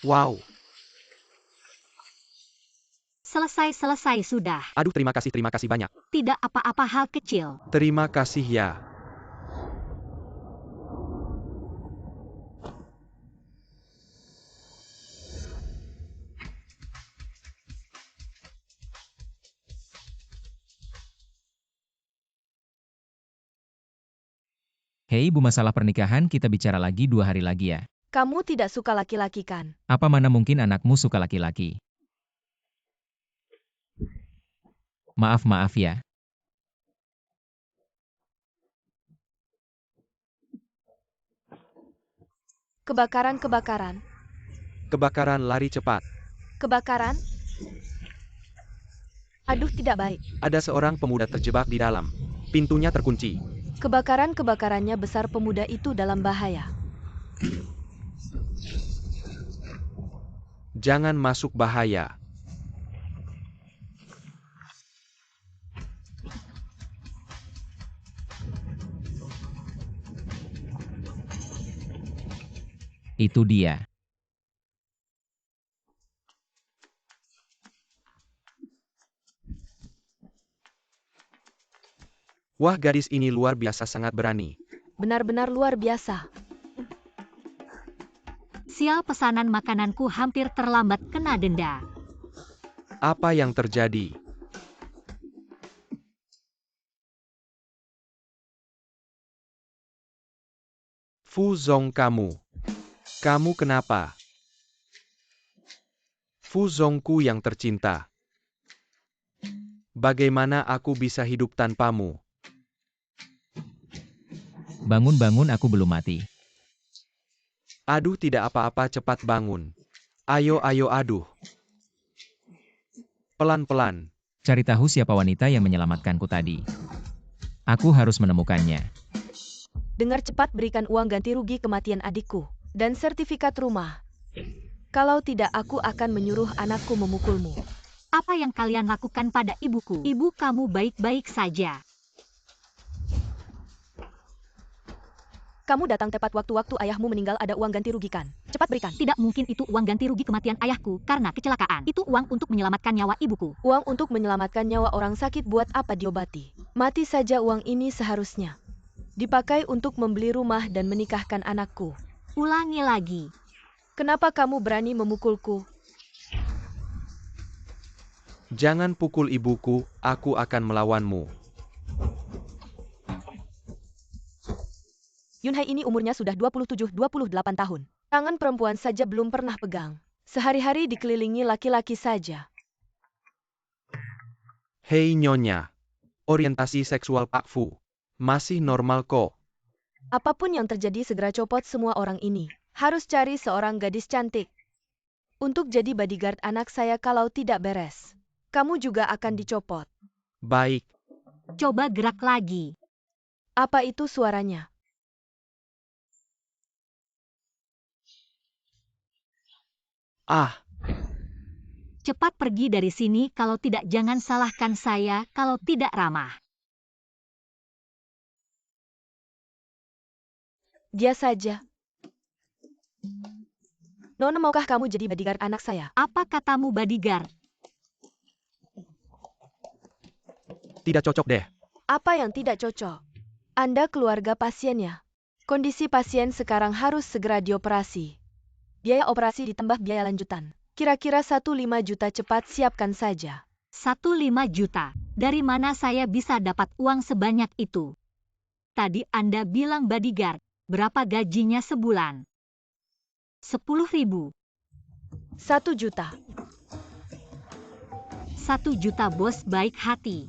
Wow. Selesai sudah. Aduh, terima kasih banyak. Tidak apa-apa, hal kecil. Terima kasih ya. Hei Bu, masalah pernikahan kita bicara lagi 2 hari lagi ya. Kamu tidak suka laki-laki kan? Apa mana mungkin anakmu suka laki-laki? Maaf ya. Kebakaran. Kebakaran, lari cepat. Kebakaran? Aduh, tidak baik. Ada seorang pemuda terjebak di dalam. Pintunya terkunci. Kebakarannya besar, pemuda itu dalam bahaya. Jangan masuk bahaya. Itu dia. Wah, gadis ini luar biasa, sangat berani. Benar-benar luar biasa. Sial, pesanan makananku hampir terlambat, kena denda. Apa yang terjadi? Fu Zong, kamu kenapa? Fu Zongku yang tercinta. Bagaimana aku bisa hidup tanpamu? Bangun, aku belum mati. Aduh, tidak apa-apa, cepat bangun. Ayo, aduh. Pelan-pelan. Cari tahu siapa wanita yang menyelamatkanku tadi. Aku harus menemukannya. Dengar, cepat berikan uang ganti rugi kematian adikku. Dan sertifikat rumah. Kalau tidak, aku akan menyuruh anakku memukulmu. Apa yang kalian lakukan pada ibuku? Ibu kamu baik-baik saja. Kamu datang tepat waktu ayahmu meninggal, ada uang ganti rugi kan? Cepat berikan. Tidak mungkin itu uang ganti rugi kematian ayahku karena kecelakaan. Itu uang untuk menyelamatkan nyawa ibuku. Uang untuk menyelamatkan nyawa orang sakit, buat apa diobati? Mati saja. Uang ini seharusnya dipakai untuk membeli rumah dan menikahkan anakku. Ulangi lagi. Kenapa kamu berani memukulku? Jangan pukul ibuku, aku akan melawanmu. Yunhai ini umurnya sudah 27-28 tahun. Tangan perempuan saja belum pernah pegang. Sehari-hari dikelilingi laki-laki saja. Hei Nyonya. Orientasi seksual Pak Fu masih normal kok. Apapun yang terjadi, segera copot semua orang ini. Harus cari seorang gadis cantik untuk jadi bodyguard anak saya, kalau tidak beres kamu juga akan dicopot. Baik. Coba gerak lagi. Apa itu suaranya? Ah. Cepat pergi dari sini, kalau tidak jangan salahkan saya kalau tidak ramah. Dia saja. Nona, maukah kamu jadi bodyguard anak saya? Apa katamu, bodyguard? Tidak cocok deh. Apa yang tidak cocok? Anda keluarga pasiennya. Kondisi pasien sekarang harus segera dioperasi. Biaya operasi ditambah biaya lanjutan. Kira-kira 1,5 juta, cepat siapkan saja. 1,5 juta. Dari mana saya bisa dapat uang sebanyak itu? Tadi Anda bilang bodyguard. Berapa gajinya sebulan? 10.000. 1 juta. 1 juta, bos baik hati.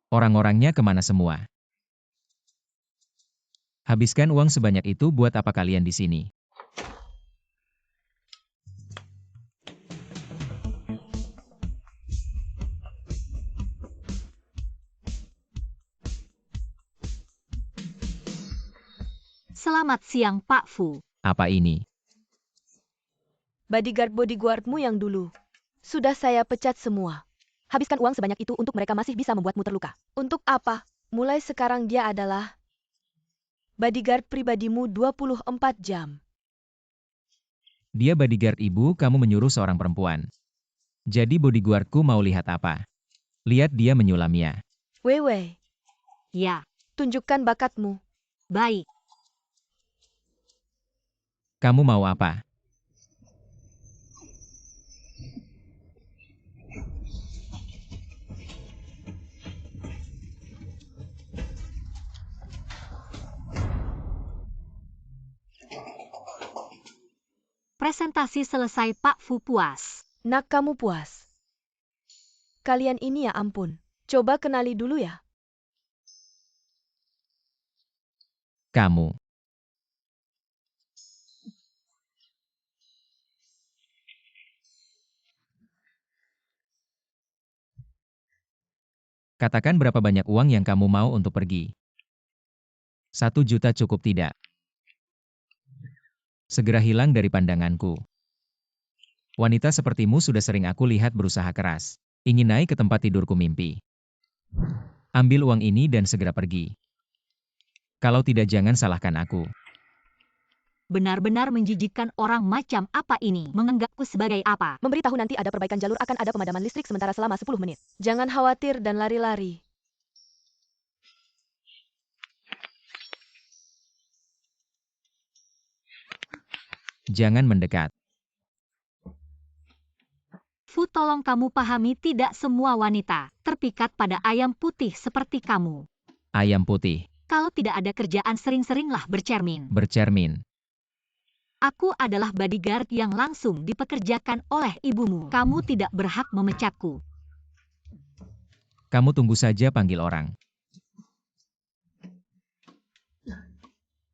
Orang-orangnya kemana semua? Habiskan uang sebanyak itu buat apa kalian di sini? Selamat siang, Pak Fu. Apa ini? Bodyguardmu yang dulu sudah saya pecat semua. Habiskan uang sebanyak itu untuk mereka masih bisa membuatmu terluka. Untuk apa? Mulai sekarang dia adalah bodyguard pribadimu 24 jam. Dia bodyguard ibu, kamu menyuruh seorang perempuan. Jadi bodyguardku mau lihat apa? Lihat dia menyulamnya. Wewe, Ya, tunjukkan bakatmu. baik. Kamu mau apa? Presentasi selesai, Pak Fu puas. Nak kamu puas. Kalian ini ya ampun. Coba kenali dulu ya. Kamu. Katakan berapa banyak uang yang kamu mau untuk pergi. 1 juta cukup tidak? Segera hilang dari pandanganku. Wanita sepertimu sudah sering aku lihat berusaha keras. Ingin naik ke tempat tidurku mimpi. Ambil uang ini dan segera pergi. Kalau tidak jangan salahkan aku. Benar-benar menjijikkan, orang macam apa ini? Menganggapku sebagai apa? Memberitahu nanti ada perbaikan jalur, akan ada pemadaman listrik sementara selama 10 menit. Jangan khawatir dan lari-lari. Jangan mendekat. Fu, tolong kamu pahami, tidak semua wanita terpikat pada ayam putih seperti kamu. Ayam putih. Kalau tidak ada kerjaan, sering-seringlah bercermin. Bercermin. Aku adalah bodyguard yang langsung dipekerjakan oleh ibumu. Kamu tidak berhak memecatku. Kamu tunggu saja panggil orang.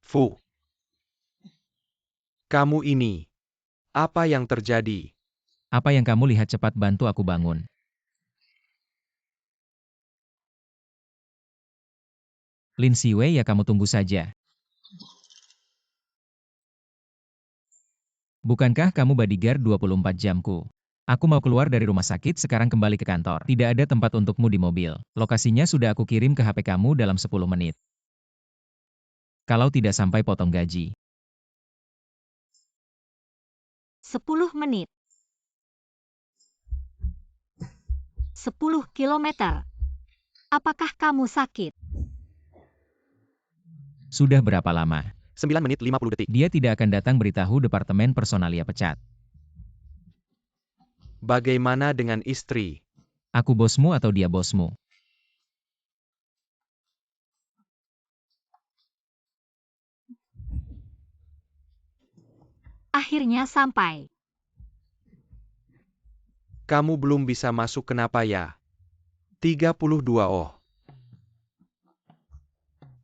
Fu. Kamu ini. Apa yang terjadi? Apa yang kamu lihat, cepat bantu aku bangun. Lin Siwei, ya kamu tunggu saja. Bukankah kamu bodyguard 24 jamku? Aku mau keluar dari rumah sakit, sekarang kembali ke kantor. Tidak ada tempat untukmu di mobil. Lokasinya sudah aku kirim ke HP kamu dalam 10 menit. Kalau tidak sampai potong gaji. 10 menit. 10 kilometer. Apakah kamu sakit? Sudah berapa lama? 9 menit 50 detik. Dia tidak akan datang, beritahu departemen personalia pecat. Bagaimana dengan istri? Aku bosmu atau dia bosmu? Akhirnya sampai. Kamu belum bisa masuk, kenapa ya? 32 oh.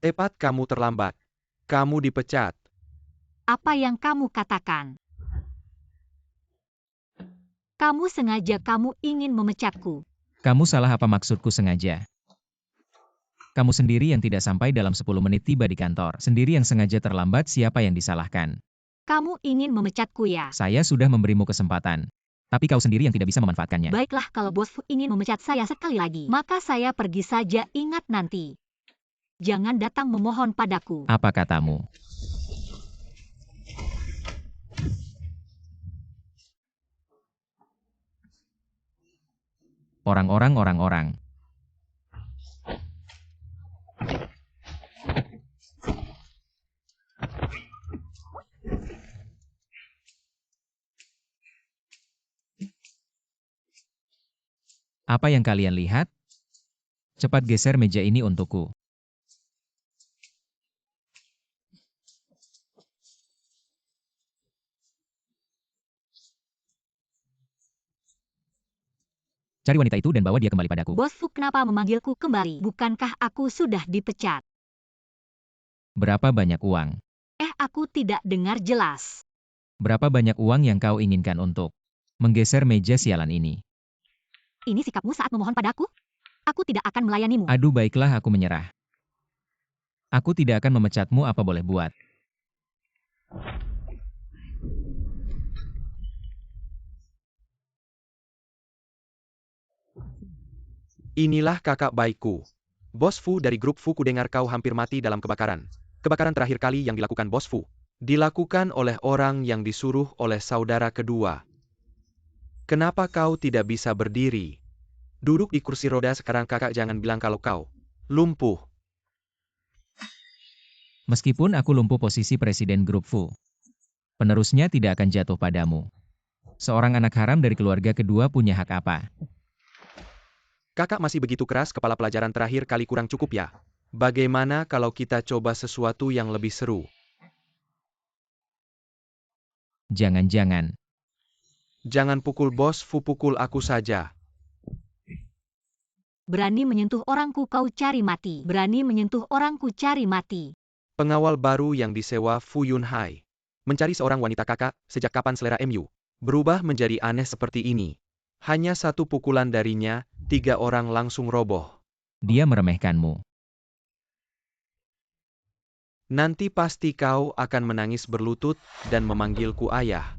Tepat, kamu terlambat. Kamu dipecat. Apa yang kamu katakan? Kamu sengaja, kamu ingin memecatku. Kamu salah, apa maksudku sengaja? Kamu sendiri yang tidak sampai dalam 10 menit tiba di kantor. Sendiri yang sengaja terlambat, siapa yang disalahkan? Kamu ingin memecatku ya? Saya sudah memberimu kesempatan. Tapi kau sendiri yang tidak bisa memanfaatkannya. Baiklah, kalau bos Fu ingin memecat saya sekali lagi, maka saya pergi saja. Ingat nanti. Jangan datang memohon padaku. Apa katamu? Orang-orang. Apa yang kalian lihat? Cepat geser meja ini untukku. Cari wanita itu dan bawa dia kembali padaku. Bos Fu, kenapa memanggilku kembali? Bukankah aku sudah dipecat? Berapa banyak uang? Aku tidak dengar jelas. Berapa banyak uang yang kau inginkan untuk menggeser meja sialan ini? Ini sikapmu saat memohon padaku? Aku tidak akan melayanimu. Aduh, baiklah, aku menyerah. Aku tidak akan memecatmu, apa boleh buat. Inilah kakak baikku. Bos Fu dari grup Fu, ku dengar kau hampir mati dalam kebakaran. Kebakaran terakhir kali yang dilakukan Bos Fu, dilakukan oleh orang yang disuruh oleh saudara kedua. Kenapa kau tidak bisa berdiri? Duduk di kursi roda sekarang kakak, jangan bilang kalau kau lumpuh. Meskipun aku lumpuh posisi presiden grup Fu, penerusnya tidak akan jatuh padamu. Seorang anak haram dari keluarga kedua punya hak apa? Kakak masih begitu keras kepala, pelajaran terakhir kali kurang cukup ya? Bagaimana kalau kita coba sesuatu yang lebih seru? Jangan-jangan. Jangan pukul Bos Fu, pukul aku saja. Berani menyentuh orangku kau cari mati. Berani menyentuh orangku cari mati. Pengawal baru yang disewa Fu Yunhai. Mencari seorang wanita kakak, sejak kapan selera MU berubah menjadi aneh seperti ini? Hanya satu pukulan darinya, 3 orang langsung roboh. Dia meremehkanmu. Nanti pasti kau akan menangis berlutut dan memanggilku ayah.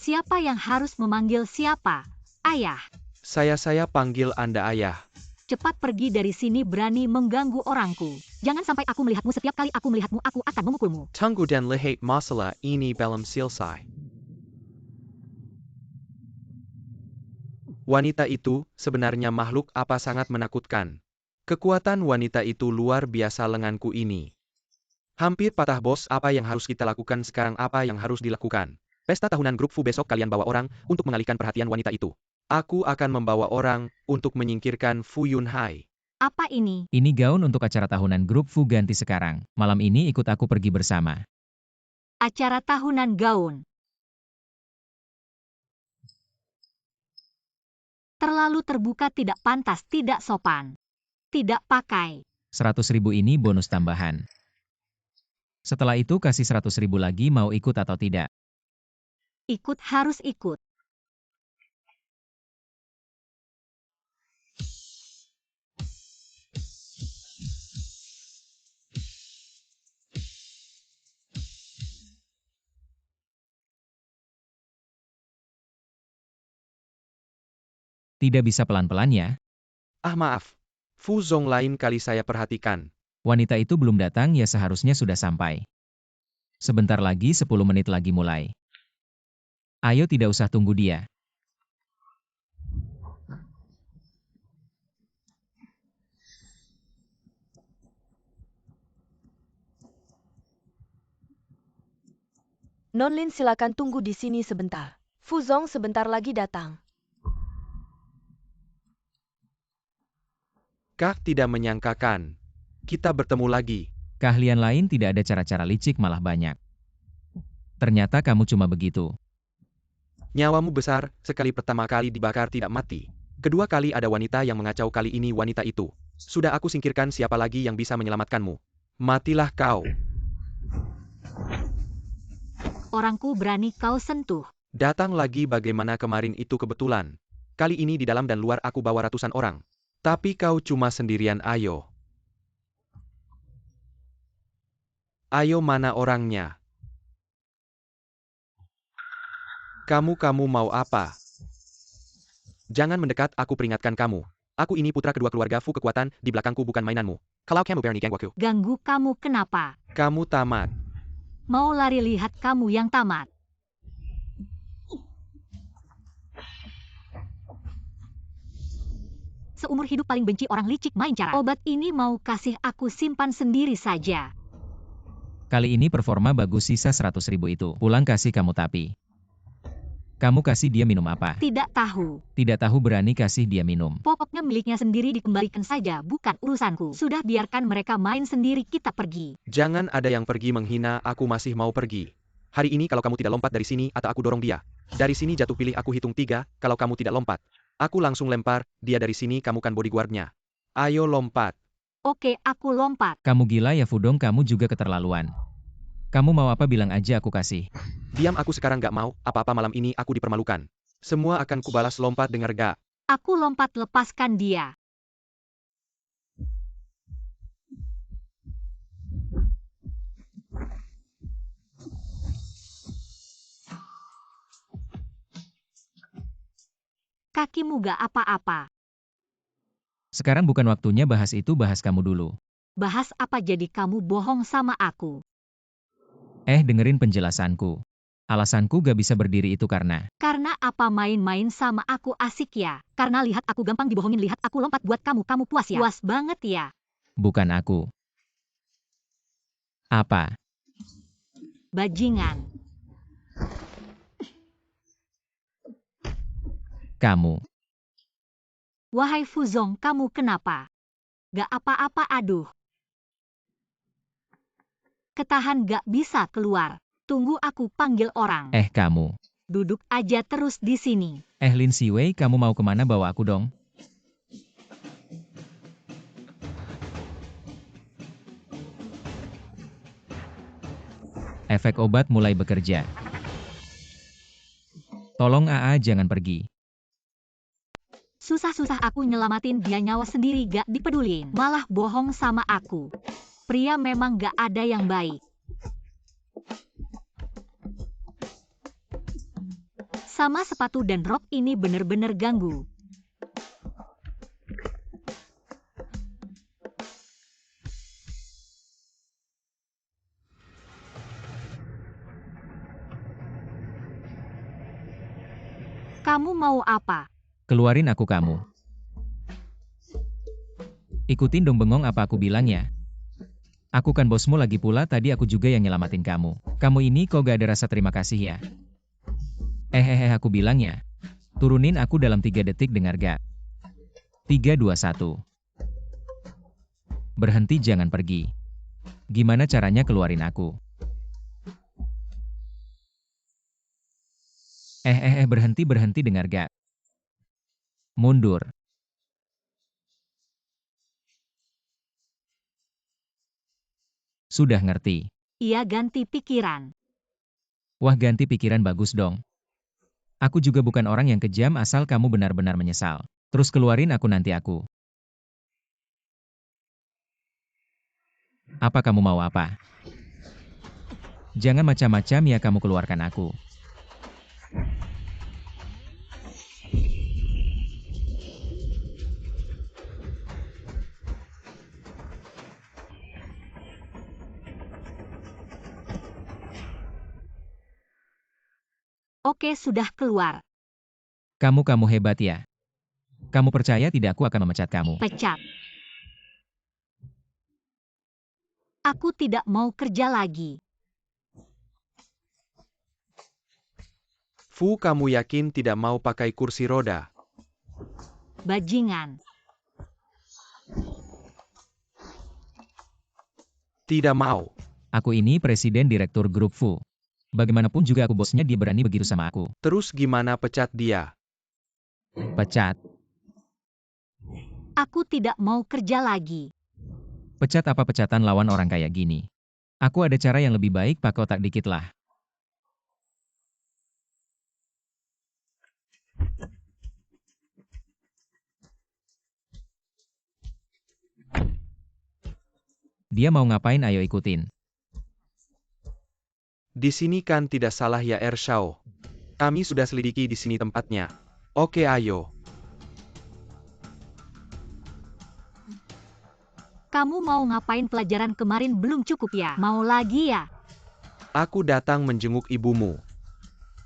Siapa yang harus memanggil siapa? Ayah. Saya panggil Anda ayah. Cepat pergi dari sini, berani mengganggu orangku. Jangan sampai aku melihatmu. Setiap kali aku melihatmu, aku akan memukulmu. Tunggu dan lihat masalah ini belum selesai. Wanita itu sebenarnya makhluk apa sangat menakutkan. Kekuatan wanita itu luar biasa lenganku ini. Hampir patah bos, apa yang harus kita lakukan sekarang? Apa yang harus dilakukan? Pesta tahunan grup Fu besok kalian bawa orang untuk mengalihkan perhatian wanita itu. Aku akan membawa orang untuk menyingkirkan Fu Yunhai. Apa ini? Ini gaun untuk acara tahunan grup Fu ganti sekarang. Malam ini ikut aku pergi bersama. Acara tahunan gaun. Terlalu terbuka, tidak pantas, tidak sopan. Tidak pakai. 100.000 ini bonus tambahan. Setelah itu kasih 100.000 lagi, mau ikut atau tidak? Ikut, harus ikut. Tidak bisa pelan-pelan ya? Ah maaf. Fu Zong lain kali saya perhatikan. Wanita itu belum datang, ya seharusnya sudah sampai. Sebentar lagi, 10 menit lagi mulai. Ayo, tidak usah tunggu dia. Nonlin, silakan tunggu di sini sebentar. Fu Zong sebentar lagi datang. Kak tidak menyangkakan. Kita bertemu lagi. Keahlian lain tidak ada, cara-cara licik malah banyak. Ternyata kamu cuma begitu. Nyawamu besar, sekali pertama kali dibakar tidak mati. Kedua kali ada wanita yang mengacau, kali ini wanita itu. Sudah aku singkirkan, siapa lagi yang bisa menyelamatkanmu? Matilah kau. Orangku berani kau sentuh. Datang lagi, bagaimana kemarin itu kebetulan. Kali ini di dalam dan luar aku bawa ratusan orang. Tapi kau cuma sendirian, ayo. Ayo, mana orangnya? Kamu mau apa? Jangan mendekat, aku peringatkan kamu. Aku ini putra kedua keluarga Fu, kekuatan di belakangku bukan mainanmu. Kalau kamu berani ganggu aku, Ganggu kamu kenapa? kamu tamat. Mau lari, lihat kamu yang tamat. Seumur hidup paling benci orang licik main cara. Obat ini mau kasih aku simpan sendiri saja. Kali ini performa bagus, sisa 100.000 itu. Pulang kasih kamu, tapi kamu kasih dia minum apa? Tidak tahu. Tidak tahu, berani kasih dia minum. Pokoknya miliknya sendiri, dikembalikan saja, bukan urusanku. Sudah, biarkan mereka main sendiri, kita pergi. Jangan ada yang pergi menghina, aku masih mau pergi. Hari ini kalau kamu tidak lompat dari sini atau aku dorong dia. Dari sini jatuh, pilih aku hitung 3, kalau kamu tidak lompat. Aku langsung lempar dia dari sini, kamu kan bodyguardnya. Ayo lompat. Oke, aku lompat. Kamu gila ya Fudong, kamu juga keterlaluan. Kamu mau apa, bilang aja aku kasih. Diam, aku sekarang gak mau, apa-apa malam ini aku dipermalukan. Semua akan kubalas, lompat, dengar gak? Aku lompat, lepaskan dia. Kakimu gak apa-apa. Sekarang bukan waktunya bahas itu, bahas kamu dulu. Bahas apa jadi kamu bohong sama aku? Dengerin penjelasanku. Alasanku gak bisa berdiri itu karena Karena apa main-main sama aku asik ya? Karena lihat aku gampang dibohongin, lihat aku lompat buat kamu puas ya? Puas banget ya? bukan aku. Apa? Bajingan. Kamu. Wahai Fuzong, kamu kenapa? Gak apa-apa, aduh. Ketahan gak bisa keluar. Tunggu aku panggil orang. Kamu. Duduk aja terus di sini. Lin Siwei, kamu mau kemana, bawa aku dong? Efek obat mulai bekerja. Tolong AA jangan pergi. Susah-susah aku nyelamatin dia, nyawa sendiri gak dipedulin. Malah bohong sama aku. Pria memang gak ada yang baik. Sama sepatu dan rok ini bener-bener ganggu. Kamu mau apa? Keluarin aku kamu. Ikutin dong bengong apa aku bilang ya. Aku kan bosmu, lagi pula tadi aku juga yang nyelamatin kamu. Kamu ini kok gak ada rasa terima kasih ya? Aku bilang ya. Turunin aku dalam 3 detik, dengar gak? 3, 2, 1. Berhenti, jangan pergi. Gimana caranya keluarin aku? Berhenti, dengar gak? Mundur. Sudah ngerti. Ia ganti pikiran. Wah, ganti pikiran bagus dong. Aku juga bukan orang yang kejam, asal kamu benar-benar menyesal. Terus keluarin aku, nanti aku. Apa kamu mau apa? Jangan macam-macam ya, kamu keluarkan aku. Oke, sudah keluar. Kamu hebat ya. Kamu percaya tidak aku akan memecat kamu? Pecat. Aku tidak mau kerja lagi. Fu, kamu yakin tidak mau pakai kursi roda? Bajingan. Tidak mau. Aku ini presiden direktur grup Fu. Bagaimanapun juga aku bosnya, dia berani begitu sama aku. Terus gimana pecat dia? Pecat. Aku tidak mau kerja lagi. Pecat apa pecatan lawan orang kayak gini? Aku ada cara yang lebih baik, pakai otak dikit lah. Dia mau ngapain, ayo ikutin. Di sini kan tidak salah ya, Ershao. Kami sudah selidiki di sini tempatnya. Oke, ayo. Kamu mau ngapain? Pelajaran kemarin belum cukup ya? Mau lagi ya? Aku datang menjenguk ibumu.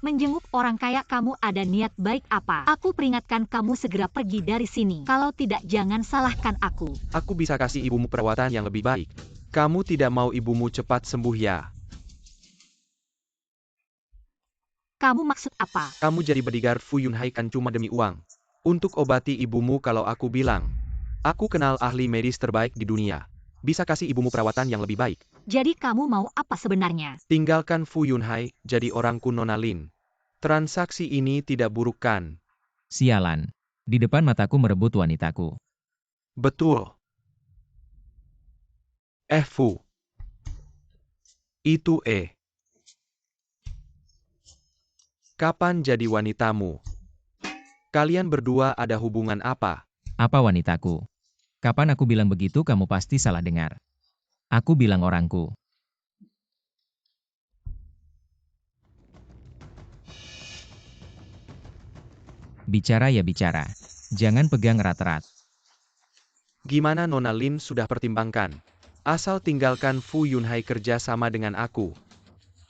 Menjenguk orang kayak kamu ada niat baik apa? Aku peringatkan kamu segera pergi dari sini. Kalau tidak, jangan salahkan aku. Aku bisa kasih ibumu perawatan yang lebih baik. Kamu tidak mau ibumu cepat sembuh ya? Kamu maksud apa? Kamu jadi bodyguard Fu Yunhai kan cuma demi uang. Untuk obati ibumu, kalau aku bilang, aku kenal ahli medis terbaik di dunia. Bisa kasih ibumu perawatan yang lebih baik. Jadi kamu mau apa sebenarnya? Tinggalkan Fu Yunhai, jadi orangku, Nona Lin. Transaksi ini tidak buruk kan? Sialan. Di depan mataku merebut wanitaku. Betul. Fu. Itu Kapan jadi wanitamu? Kalian berdua ada hubungan apa? Apa wanitaku? Kapan aku bilang begitu? Kamu pasti salah dengar. Aku bilang orangku. Bicara ya bicara. Jangan pegang erat-erat. Gimana Nona Lin sudah pertimbangkan? Asal tinggalkan Fu Yunhai kerja sama dengan aku.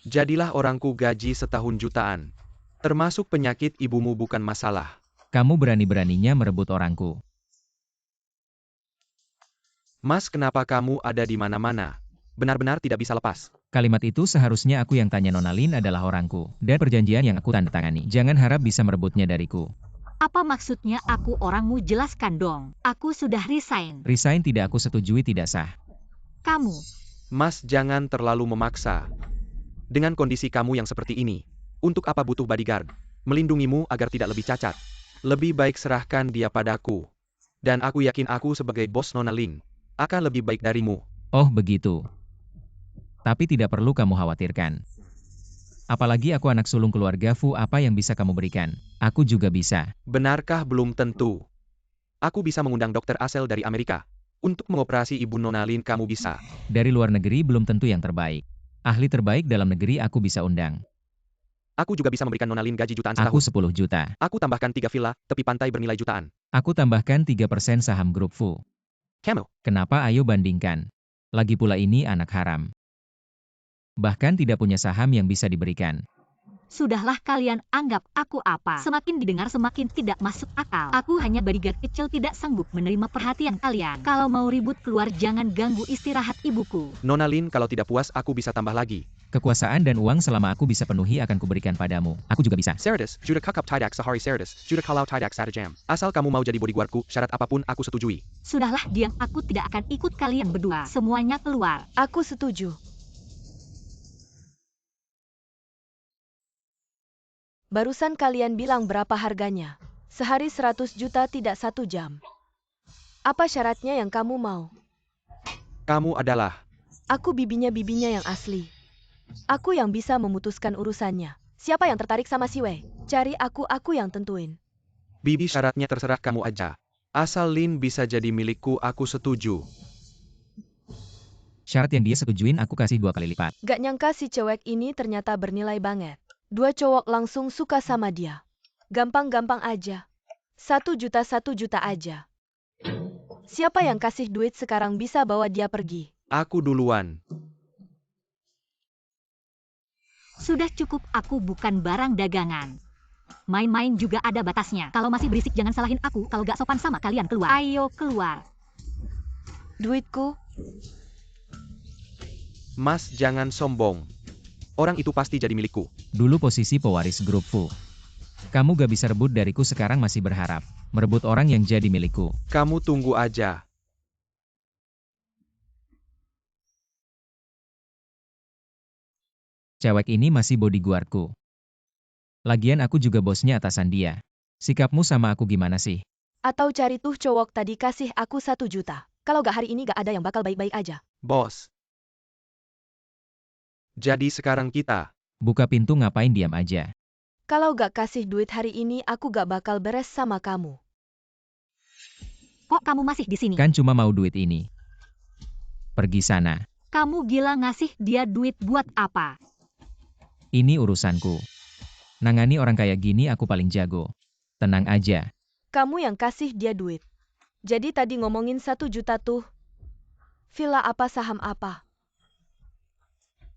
Jadilah orangku gaji setahun jutaan. Termasuk penyakit ibumu bukan masalah. Kamu berani-beraninya merebut orangku. Mas, kenapa kamu ada di mana-mana? Benar-benar tidak bisa lepas. Kalimat itu seharusnya aku yang tanya. Nona Lin adalah orangku, dan perjanjian yang aku tanda tangani. Jangan harap bisa merebutnya dariku. Apa maksudnya aku orangmu? Jelaskan dong. Aku sudah resign. Resign tidak aku setujui, tidak sah. Kamu. Mas, jangan terlalu memaksa. Dengan kondisi kamu yang seperti ini, untuk apa butuh bodyguard? Melindungimu agar tidak lebih cacat. Lebih baik serahkan dia padaku. Dan aku yakin aku sebagai bos Nona Lin akan lebih baik darimu. Oh begitu. Tapi tidak perlu kamu khawatirkan. Apalagi aku anak sulung keluarga Fu, apa yang bisa kamu berikan? Aku juga bisa. Benarkah? Belum tentu. Aku bisa mengundang dokter asal dari Amerika. Untuk mengoperasi ibu Nona Lin kamu bisa. Dari luar negeri belum tentu yang terbaik. Ahli terbaik dalam negeri aku bisa undang. Aku juga bisa memberikan Nona Lin gaji jutaan Aku setahun. 10 juta. Aku tambahkan 3 villa tepi pantai bernilai jutaan. Aku tambahkan 3% saham grup Fu. Kamu? Kenapa? Ayo bandingkan. Lagi pula ini anak haram. Bahkan tidak punya saham yang bisa diberikan. Sudahlah, kalian anggap aku apa? Semakin didengar semakin tidak masuk akal. Aku hanya bodyguard kecil, tidak sanggup menerima perhatian kalian. Kalau mau ribut keluar, jangan ganggu istirahat ibuku. Nona Lin, kalau tidak puas aku bisa tambah lagi. Kekuasaan dan uang selama aku bisa penuhi akan kuberikan padamu. Aku juga bisa. Ceratus, Judah Kakap Tidak Sahari Ceratus, Judah Kalau Tidak Satajam. Asal kamu mau jadi bodyguardku, syarat apapun aku setujui. Sudahlah, diam. Aku tidak akan ikut kalian berdua. Semuanya keluar. Aku setuju. Barusan kalian bilang berapa harganya? Sehari 100 juta, tidak 1 jam. Apa syaratnya yang kamu mau? Kamu adalah... Aku bibinya yang asli. Aku yang bisa memutuskan urusannya. Siapa yang tertarik sama si Wei? Cari aku yang tentuin. Bibi, syaratnya terserah kamu aja. Asal Lin bisa jadi milikku aku setuju. Syarat yang dia setujuin aku kasih 2 kali lipat. Gak nyangka si cewek ini ternyata bernilai banget. 2 cowok langsung suka sama dia. Gampang-gampang aja. 1 juta aja. Siapa yang kasih duit sekarang bisa bawa dia pergi? Aku duluan. Sudah cukup, aku bukan barang dagangan. Main-main juga ada batasnya. Kalau masih berisik jangan salahin aku. Kalau gak sopan sama kalian keluar. Ayo keluar. Duitku? Mas, jangan sombong. Orang itu pasti jadi milikku. Dulu posisi pewaris grup Fu. Kamu gak bisa rebut dariku, sekarang masih berharap merebut orang yang jadi milikku. Kamu tunggu aja. Cewek ini masih bodyguardku. Lagian aku juga bosnya atasan dia. Sikapmu sama aku gimana sih? Atau cari tuh cowok tadi kasih aku 1 juta. Kalau gak hari ini gak ada yang bakal baik-baik aja. Bos. Jadi sekarang kita... Buka pintu, ngapain diam aja? Kalau gak kasih duit hari ini aku gak bakal beres sama kamu. Kok kamu masih di sini? Kan cuma mau duit ini. Pergi sana. Kamu gila, ngasih dia duit buat apa? Ini urusanku. Nangani orang kayak gini aku paling jago. Tenang aja. Kamu yang kasih dia duit. Jadi tadi ngomongin 1 juta tuh. Villa apa, saham apa?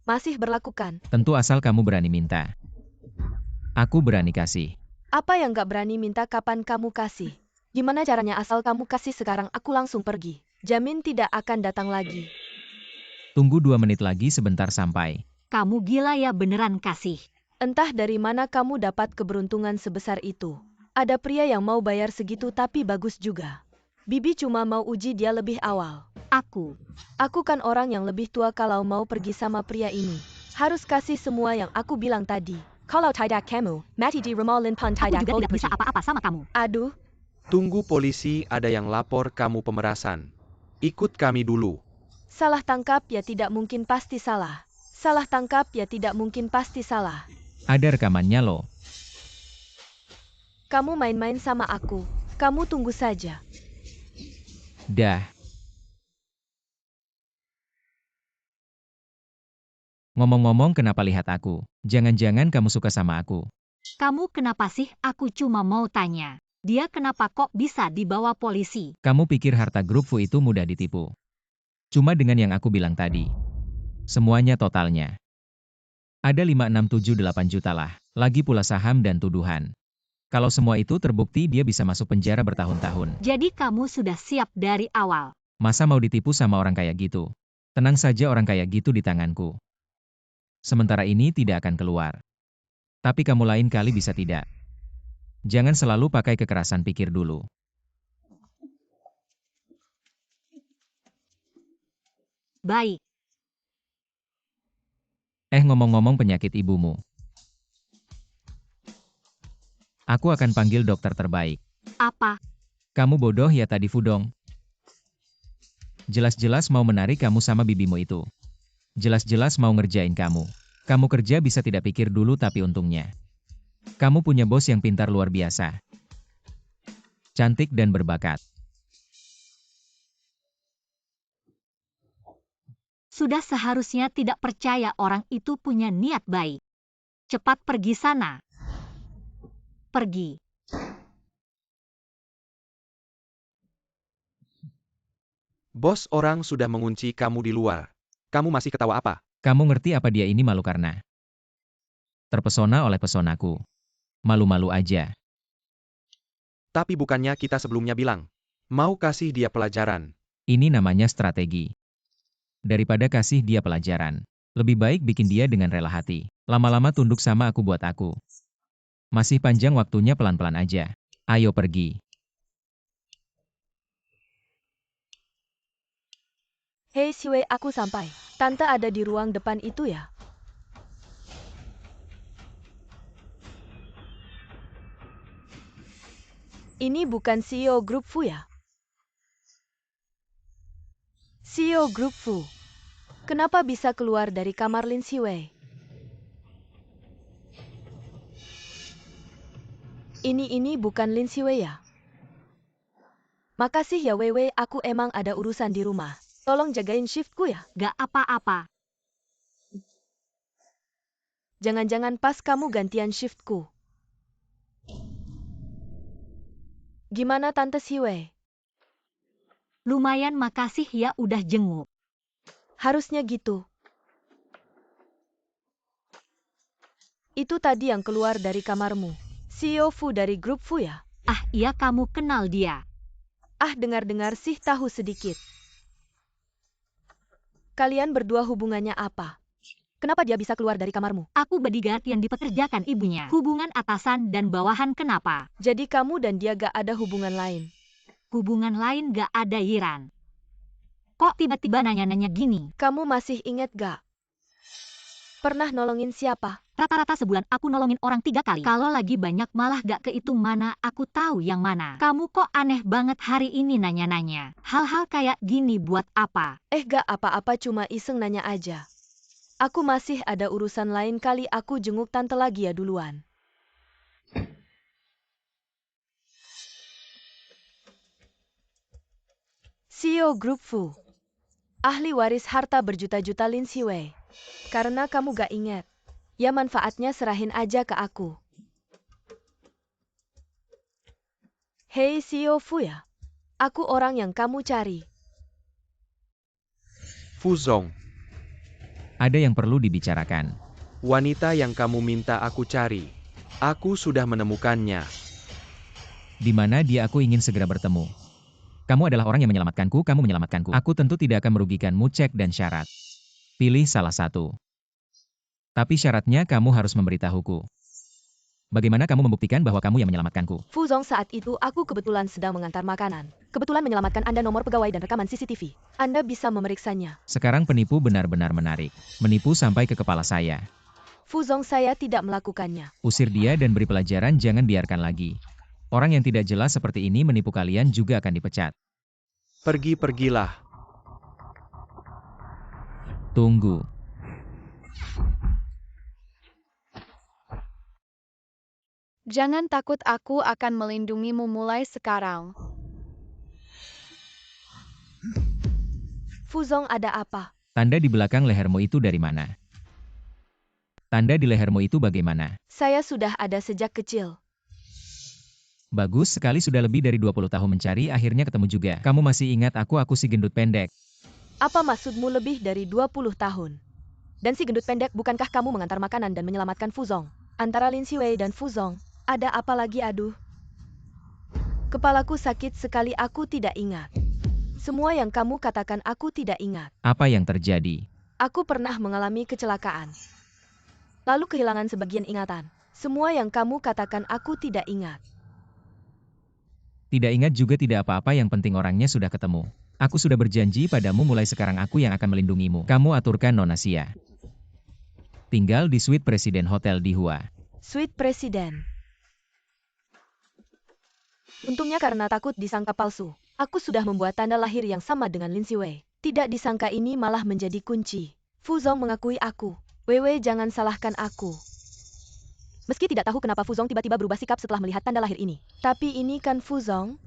Masih berlaku kan? Tentu asal kamu berani minta. Aku berani kasih. Apa yang gak berani minta? Kapan kamu kasih? Gimana caranya? Asal kamu kasih sekarang aku langsung pergi. Jamin tidak akan datang lagi. Tunggu 2 menit lagi, sebentar sampai. Kamu gila ya, beneran kasih. Entah dari mana kamu dapat keberuntungan sebesar itu. Ada pria yang mau bayar segitu tapi bagus juga. Bibi cuma mau uji dia lebih awal. Aku kan orang yang lebih tua, kalau mau pergi sama pria ini harus kasih semua yang aku bilang tadi. Kalau tidak kamu, mati di rumah Lin Pun Aku tidak juga boleh tidak bisa pergi. apa-apa sama kamu. Aduh, Tunggu, polisi, ada yang lapor kamu pemerasan. Ikut kami dulu. salah tangkap ya, tidak mungkin pasti salah. Salah tangkap ya, tidak mungkin pasti salah. Ada rekamannya loh. Kamu main-main sama aku. Kamu tunggu saja. Dah. Ngomong-ngomong, kenapa lihat aku? Jangan-jangan kamu suka sama aku? Kamu kenapa sih? Aku cuma mau tanya. Dia kenapa kok bisa dibawa polisi? Kamu pikir harta grup Fu itu mudah ditipu? Cuma dengan yang aku bilang tadi. Semuanya totalnya. Ada 5, 6, 7, 8 juta lah. Lagi pula saham dan tuduhan. Kalau semua itu terbukti dia bisa masuk penjara bertahun-tahun. Jadi kamu sudah siap dari awal. Masa mau ditipu sama orang kayak gitu? Tenang saja, orang kayak gitu di tanganku. Sementara ini tidak akan keluar. Tapi kamu lain kali bisa tidak. Jangan selalu pakai kekerasan, pikir dulu. Baik. Ngomong-ngomong penyakit ibumu. Aku akan panggil dokter terbaik. Apa? Kamu bodoh ya tadi, Fudong. Jelas-jelas mau menarik kamu sama bibimu itu. Jelas-jelas mau ngerjain kamu. Kamu kerja bisa tidak pikir dulu, tapi untungnya. Kamu punya bos yang pintar luar biasa. Cantik dan berbakat. Sudah seharusnya tidak percaya orang itu punya niat baik. Cepat pergi sana. Pergi. Bos, orang sudah mengunci kamu di luar. Kamu masih ketawa apa? Kamu ngerti apa dia ini malu karena terpesona oleh pesonaku. Malu-malu aja. Tapi bukannya kita sebelumnya bilang, mau kasih dia pelajaran. Ini namanya strategi. Daripada kasih dia pelajaran, lebih baik bikin dia dengan rela hati. Lama-lama tunduk sama aku buat aku. Masih panjang waktunya, pelan-pelan aja. Ayo pergi. Hei Siwei, aku sampai. Tante ada di ruang depan itu ya? Ini bukan CEO Grup Fu ya? CEO Grup Fu. Kenapa bisa keluar dari kamar Lin Siwei? Ini bukan Lin Siwei ya? Makasih ya Wewe, aku emang ada urusan di rumah. Tolong jagain shiftku ya. Gak apa-apa. Jangan-jangan pas kamu gantian shiftku. Gimana Tante Siwei? Lumayan, makasih ya udah jenguk. Harusnya gitu. Itu tadi yang keluar dari kamarmu. CEO Fu dari grup Fu ya? Ah iya, kamu kenal dia. Ah, dengar-dengar sih tahu sedikit. Kalian berdua hubungannya apa? Kenapa dia bisa keluar dari kamarmu? Aku bodyguard yang dipekerjakan ibunya. Hubungan atasan dan bawahan kenapa? Jadi kamu dan dia gak ada hubungan lain? Hubungan lain gak ada, Yiran. Kok tiba-tiba nanya-nanya gini? Kamu masih inget gak? Pernah nolongin siapa? Rata-rata sebulan aku nolongin orang 3 kali. Kalau lagi banyak malah gak kehitung mana aku tahu yang mana. Kamu kok aneh banget hari ini nanya-nanya. Hal-hal kayak gini buat apa? Gak apa-apa, cuma iseng nanya aja. Aku masih ada urusan lain, kali aku jenguk tante lagi ya duluan. CEO Grup Fu. Ahli waris harta berjuta-juta Lin Siwei. Karena kamu gak ingat, ya manfaatnya serahin aja ke aku. Hei CEO Fu ya? Aku orang yang kamu cari. Fuzong, Ada yang perlu dibicarakan. wanita yang kamu minta aku cari. Aku sudah menemukannya. Di mana dia? Aku ingin segera bertemu. Kamu adalah orang yang menyelamatkanku, kamu menyelamatkanku. Aku tentu tidak akan merugikanmu, cek dan syarat. Pilih salah satu. Tapi syaratnya kamu harus memberitahuku. Bagaimana kamu membuktikan bahwa kamu yang menyelamatkanku? Fuzong, saat itu aku kebetulan sedang mengantar makanan. Kebetulan menyelamatkan Anda nomor pegawai dan rekaman CCTV. Anda bisa memeriksanya. Sekarang penipu benar-benar menarik. Menipu sampai ke kepala saya. Fuzong, saya tidak melakukannya. Usir dia dan beri pelajaran, jangan biarkan lagi. Orang yang tidak jelas seperti ini menipu kalian juga akan dipecat. Pergi-pergilah. Tunggu. Jangan takut, aku akan melindungimu mulai sekarang. Fuzong, ada apa? Tanda di belakang lehermu itu dari mana? Tanda di lehermu itu bagaimana? Saya sudah ada sejak kecil. Bagus sekali, sudah lebih dari 20 tahun mencari, akhirnya ketemu juga. Kamu masih ingat aku si gendut pendek. Apa maksudmu lebih dari 20 tahun? Dan si gendut pendek, bukankah kamu mengantar makanan dan menyelamatkan Fuzong? Antara Lin Siwei dan Fuzong, ada apa lagi aduh? Kepalaku sakit sekali, aku tidak ingat. Semua yang kamu katakan aku tidak ingat. Apa yang terjadi? Aku pernah mengalami kecelakaan. Lalu kehilangan sebagian ingatan. Semua yang kamu katakan aku tidak ingat. Tidak ingat juga tidak apa-apa, yang penting orangnya sudah ketemu. Aku sudah berjanji padamu, mulai sekarang aku yang akan melindungimu. Kamu aturkan Nona Xia. Tinggal di suite Presiden Hotel di Hua. Suite Presiden. Untungnya karena takut disangka palsu, aku sudah membuat tanda lahir yang sama dengan Lin Siwei. Tidak disangka ini malah menjadi kunci. Fuzong mengakui aku. Wewe, jangan salahkan aku. Meski tidak tahu kenapa Fuzong tiba-tiba berubah sikap setelah melihat tanda lahir ini. Tapi ini kan Fuzong.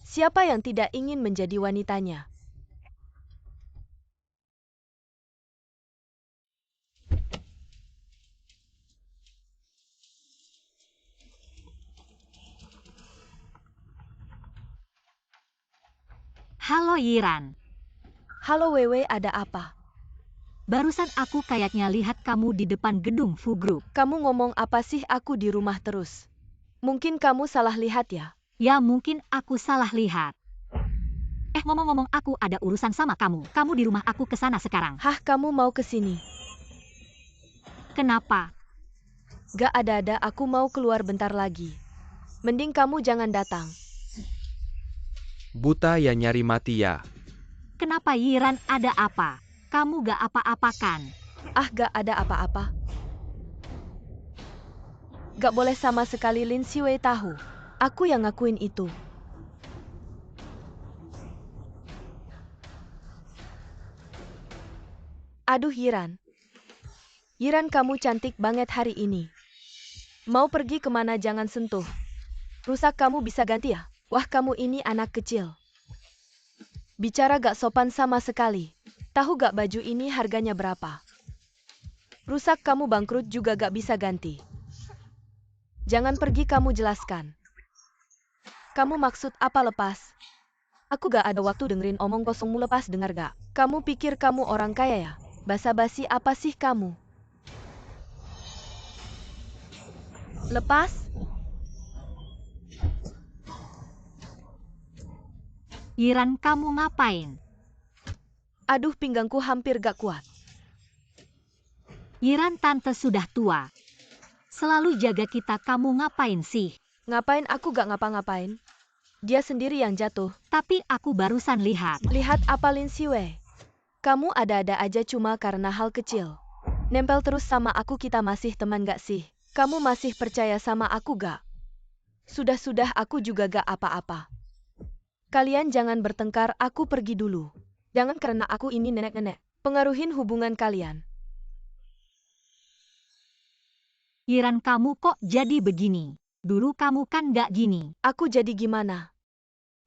Siapa yang tidak ingin menjadi wanitanya? Halo Yiran. Halo Wewe, ada apa? Barusan aku kayaknya lihat kamu di depan gedung Fu Group. Kamu ngomong apa sih, aku di rumah terus? Mungkin kamu salah lihat ya? Ya mungkin aku salah lihat. Ngomong-ngomong, aku ada urusan sama kamu. Kamu di rumah, aku ke sana sekarang. Hah, kamu mau ke sini? Kenapa? Gak ada-ada, aku mau keluar bentar lagi. Mending kamu jangan datang. Buta ya nyari mati ya. Kenapa Yiran, ada apa? Kamu gak apa-apakan? Ah, gak ada apa-apa. Gak boleh sama sekali Lin Siwei tahu. Aku yang ngakuin itu. Aduh Yiran. Yiran, kamu cantik banget hari ini. Mau pergi kemana jangan sentuh. Rusak kamu bisa ganti ya? Wah, kamu ini anak kecil. Bicara gak sopan sama sekali. Tahu gak baju ini harganya berapa? Rusak kamu bangkrut juga gak bisa ganti. Jangan pergi, kamu jelaskan. Kamu maksud apa lepas? Aku gak ada waktu dengerin omong kosongmu, lepas dengar gak? Kamu pikir kamu orang kaya ya? Basa-basi apa sih kamu? Lepas? Yiran, kamu ngapain? Aduh, pinggangku hampir gak kuat. Yiran, tante sudah tua. Selalu jaga kita, kamu ngapain sih? Ngapain? Aku gak ngapa-ngapain. Dia sendiri yang jatuh. Tapi aku barusan lihat. Lihat apa Lin Siwei? Kamu ada-ada aja cuma karena hal kecil. Nempel terus sama aku, kita masih teman gak sih? Kamu masih percaya sama aku gak? Sudah-sudah, aku juga gak apa-apa. Kalian jangan bertengkar, aku pergi dulu. Jangan karena aku ini nenek-nenek pengaruhin hubungan kalian. Yiran, kamu kok jadi begini? Dulu kamu kan gak gini. Aku jadi gimana?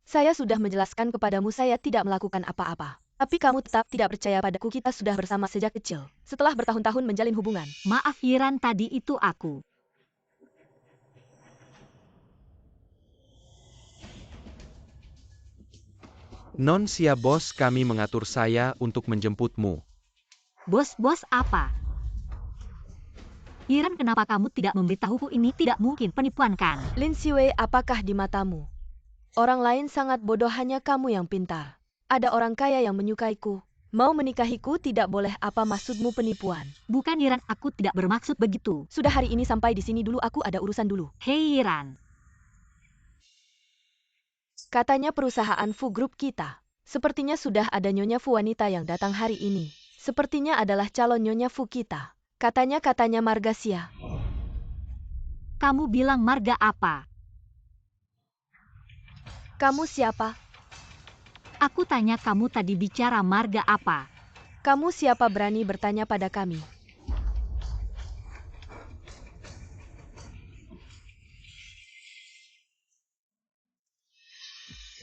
Saya sudah menjelaskan kepadamu saya tidak melakukan apa-apa. Tapi kamu tetap tidak percaya padaku, kita sudah bersama sejak kecil. Setelah bertahun-tahun menjalin hubungan. Maaf Yiran, tadi itu aku. Non Xia bos, kami mengatur saya untuk menjemputmu. Bos apa? Yiran, kenapa kamu tidak memberitahuku? Ini tidak mungkin penipuan kan? Lin Siwei, apakah di matamu orang lain sangat bodoh, hanya kamu yang pintar? Ada orang kaya yang menyukaiku, mau menikahiku, tidak boleh. Apa maksudmu penipuan? Bukan Yiran, aku tidak bermaksud begitu. Sudah, hari ini sampai di sini dulu, aku ada urusan dulu. Hei Yiran. Katanya perusahaan Fu Group kita. Sepertinya sudah ada Nyonya Fu wanita yang datang hari ini. Sepertinya adalah calon Nyonya Fu kita. Katanya Marga Xia. Kamu bilang marga apa? Kamu siapa? Aku tanya kamu tadi bicara marga apa? Kamu siapa berani bertanya pada kami?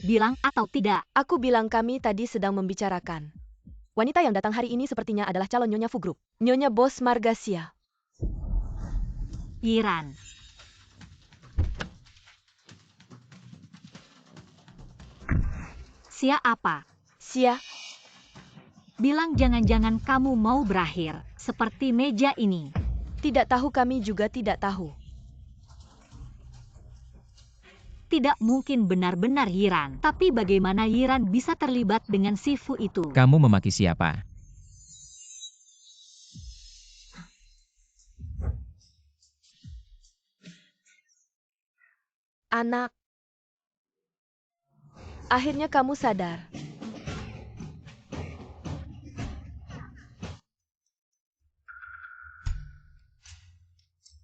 Bilang atau tidak? Aku bilang kami tadi sedang membicarakan. Wanita yang datang hari ini sepertinya adalah calon Nyonya Fu Group. Nyonya Bos Margasia. Yiran. Sia apa? Sia, Bilang jangan-jangan kamu mau berakhir, seperti meja ini. tidak tahu, kami juga tidak tahu. Tidak mungkin benar-benar Yiran. Tapi bagaimana Yiran bisa terlibat dengan si Fu itu? Kamu memaki siapa? Anak. Akhirnya kamu sadar.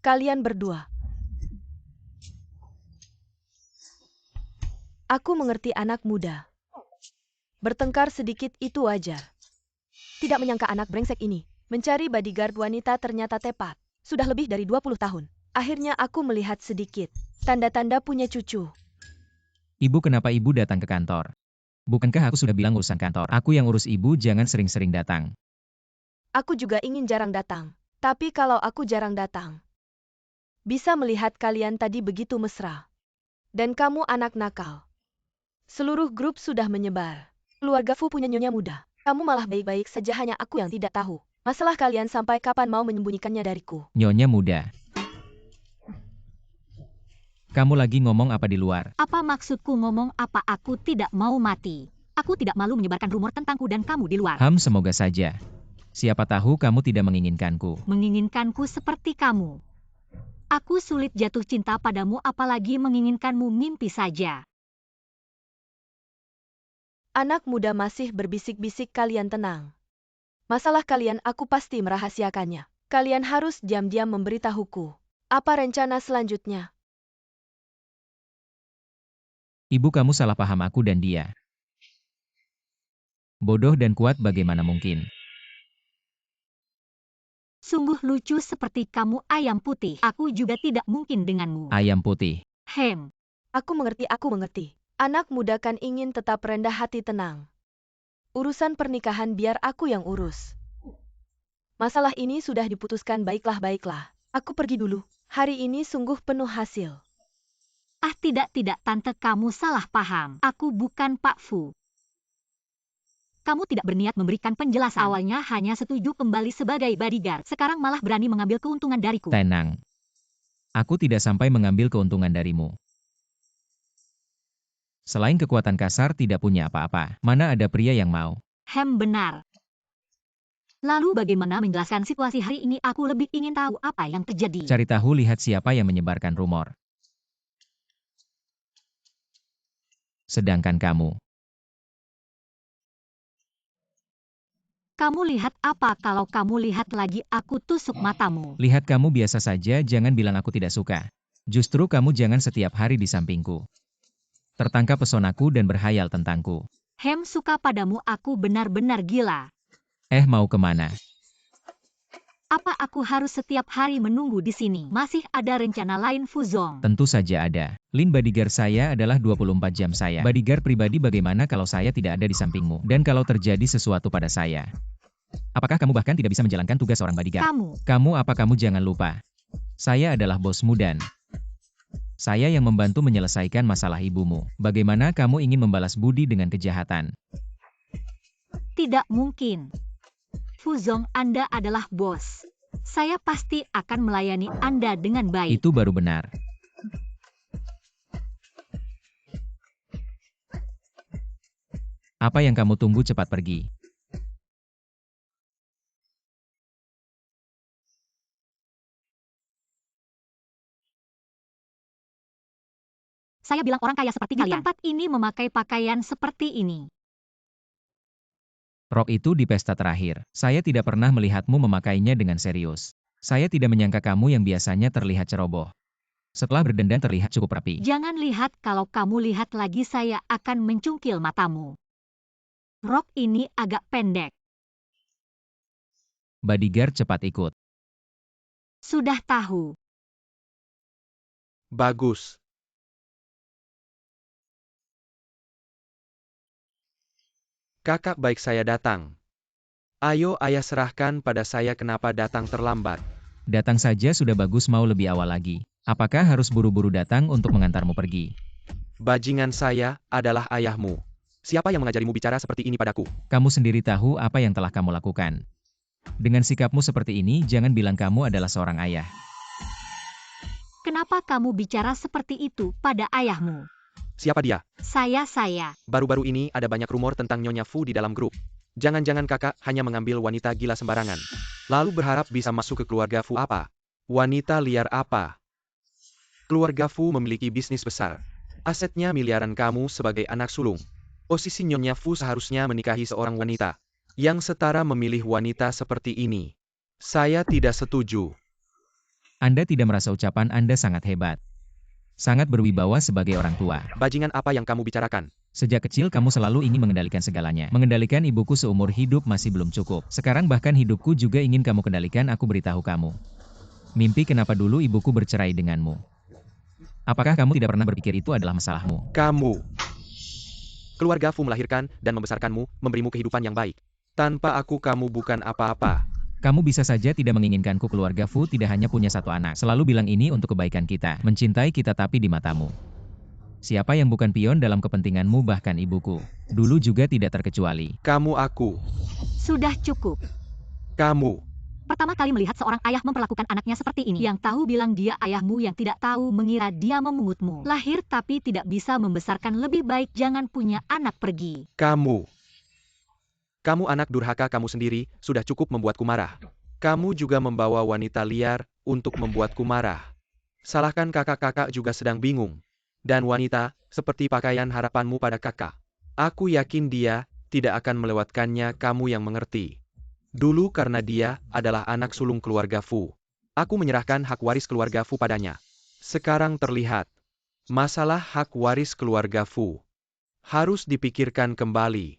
Kalian berdua. Aku mengerti anak muda. Bertengkar sedikit itu wajar. Tidak menyangka anak brengsek ini. Mencari bodyguard wanita ternyata tepat. Sudah lebih dari 20 tahun. Akhirnya aku melihat sedikit. Tanda-tanda punya cucu. Ibu, kenapa ibu datang ke kantor? Bukankah aku sudah bilang urusan kantor? Aku yang urus, ibu jangan sering-sering datang. Aku juga ingin jarang datang. Tapi kalau aku jarang datang, bisa melihat kalian tadi begitu mesra. Dan kamu anak nakal. Seluruh grup sudah menyebar. Keluarga Fu punya nyonya muda. Kamu malah baik-baik saja, hanya aku yang tidak tahu. Masalah kalian sampai kapan mau menyembunyikannya dariku? Nyonya muda. Kamu lagi ngomong apa di luar? Apa maksudku ngomong apa? Aku tidak mau mati. Aku tidak malu menyebarkan rumor tentangku dan kamu di luar. Semoga saja. Siapa tahu kamu tidak menginginkanku. Menginginkanku seperti kamu. Aku sulit jatuh cinta padamu, apalagi menginginkanmu. Mimpi saja. Anak muda masih berbisik-bisik, kalian tenang. Masalah kalian aku pasti merahasiakannya. Kalian harus diam-diam memberitahuku. Apa rencana selanjutnya? Ibu, kamu salah paham aku dan dia. Bodoh dan kuat bagaimana mungkin? Sungguh lucu seperti kamu, ayam putih. Aku juga tidak mungkin denganmu. Ayam putih. Hem. Aku mengerti, aku mengerti. Anak muda kan ingin tetap rendah hati, tenang. Urusan pernikahan biar aku yang urus. Masalah ini sudah diputuskan, baiklah. Aku pergi dulu. Hari ini sungguh penuh hasil. Ah, tidak, Tante, kamu salah paham. Aku bukan Pak Fu. Kamu tidak berniat memberikan penjelasan. Awalnya hanya setuju kembali sebagai bodyguard. Sekarang malah berani mengambil keuntungan dariku. Tenang. Aku tidak sampai mengambil keuntungan darimu. Selain kekuatan kasar, tidak punya apa-apa. Mana ada pria yang mau? Benar. Lalu bagaimana menjelaskan situasi hari ini? Aku lebih ingin tahu apa yang terjadi. Cari tahu, lihat siapa yang menyebarkan rumor. Sedangkan kamu. Kamu lihat apa? Kalau kamu lihat lagi, aku tusuk matamu. Lihat kamu biasa saja, jangan bilang aku tidak suka. Justru kamu jangan setiap hari di sampingku. Tertangkap pesonaku dan berhayal tentangku. Suka padamu, aku benar-benar gila. Mau kemana? Apa aku harus setiap hari menunggu di sini? Masih ada rencana lain, Fuzong? Tentu saja ada. Lin, bodyguard saya adalah 24 jam saya. Bodyguard pribadi, bagaimana kalau saya tidak ada di sampingmu? Dan kalau terjadi sesuatu pada saya? Apakah kamu bahkan tidak bisa menjalankan tugas seorang bodyguard? Kamu jangan lupa. Saya adalah bosmu dan saya yang membantu menyelesaikan masalah ibumu. Bagaimana kamu ingin membalas budi dengan kejahatan? Tidak mungkin. Fuzong, Anda adalah bos. Saya pasti akan melayani Anda dengan baik. Itu baru benar. Apa yang kamu tunggu, cepat pergi. Saya bilang orang kaya seperti kalian. Di tempat ini memakai pakaian seperti ini. Rok itu di pesta terakhir. Saya tidak pernah melihatmu memakainya dengan serius. Saya tidak menyangka kamu yang biasanya terlihat ceroboh. Setelah berdandan terlihat cukup rapi. Jangan lihat, kalau kamu lihat lagi saya akan mencungkil matamu. Rok ini agak pendek. Bodyguard, cepat ikut. Sudah tahu. Bagus. Kakak baik, saya datang. Ayo ayah serahkan pada saya kenapa datang terlambat. Datang saja sudah bagus, mau lebih awal lagi. Apakah harus buru-buru datang untuk mengantarmu pergi? Bajingan saya adalah ayahmu. Siapa yang mengajarimu bicara seperti ini padaku? Kamu sendiri tahu apa yang telah kamu lakukan. Dengan sikapmu seperti ini, jangan bilang kamu adalah seorang ayah. Kenapa kamu bicara seperti itu pada ayahmu? Siapa dia? Saya. Baru-baru ini ada banyak rumor tentang Nyonya Fu di dalam grup. Jangan-jangan kakak hanya mengambil wanita gila sembarangan. Lalu berharap bisa masuk ke keluarga Fu apa? Wanita liar apa? Keluarga Fu memiliki bisnis besar. Asetnya miliaran, kamu sebagai anak sulung. Posisi Nyonya Fu seharusnya menikahi seorang wanita yang setara, memilih wanita seperti ini. Saya tidak setuju. Anda tidak merasa ucapan Anda sangat hebat. Sangat berwibawa sebagai orang tua. Bajingan apa yang kamu bicarakan? Sejak kecil kamu selalu ingin mengendalikan segalanya. Mengendalikan ibuku seumur hidup masih belum cukup. Sekarang bahkan hidupku juga ingin kamu kendalikan. Aku beritahu kamu. Mimpi kenapa dulu ibuku bercerai denganmu. Apakah kamu tidak pernah berpikir itu adalah masalahmu? Kamu. Keluarga Fu melahirkan dan membesarkanmu, memberimu kehidupan yang baik. Tanpa aku kamu bukan apa-apa. Kamu bisa saja tidak menginginkanku. Keluarga Fu tidak hanya punya satu anak. Selalu bilang ini untuk kebaikan kita. Mencintai kita, tapi di matamu. Siapa yang bukan pion dalam kepentinganmu? Bahkan ibuku. Dulu juga tidak terkecuali. Kamu aku. Sudah cukup. Kamu. Pertama kali melihat seorang ayah memperlakukan anaknya seperti ini. Yang tahu bilang dia ayahmu, yang tidak tahu mengira dia memungutmu. Lahir tapi tidak bisa membesarkan. Lebih baik jangan punya anak, pergi. Kamu. Kamu anak durhaka, kamu sendiri sudah cukup membuatku marah. Kamu juga membawa wanita liar untuk membuatku marah. Salahkan kakak-kakak juga sedang bingung. Dan wanita, seperti pakaian harapanmu pada kakak. Aku yakin dia tidak akan melewatkannya, kamu yang mengerti. Dulu karena dia adalah anak sulung keluarga Fu. Aku menyerahkan hak waris keluarga Fu padanya. Sekarang terlihat, masalah hak waris keluarga Fu harus dipikirkan kembali.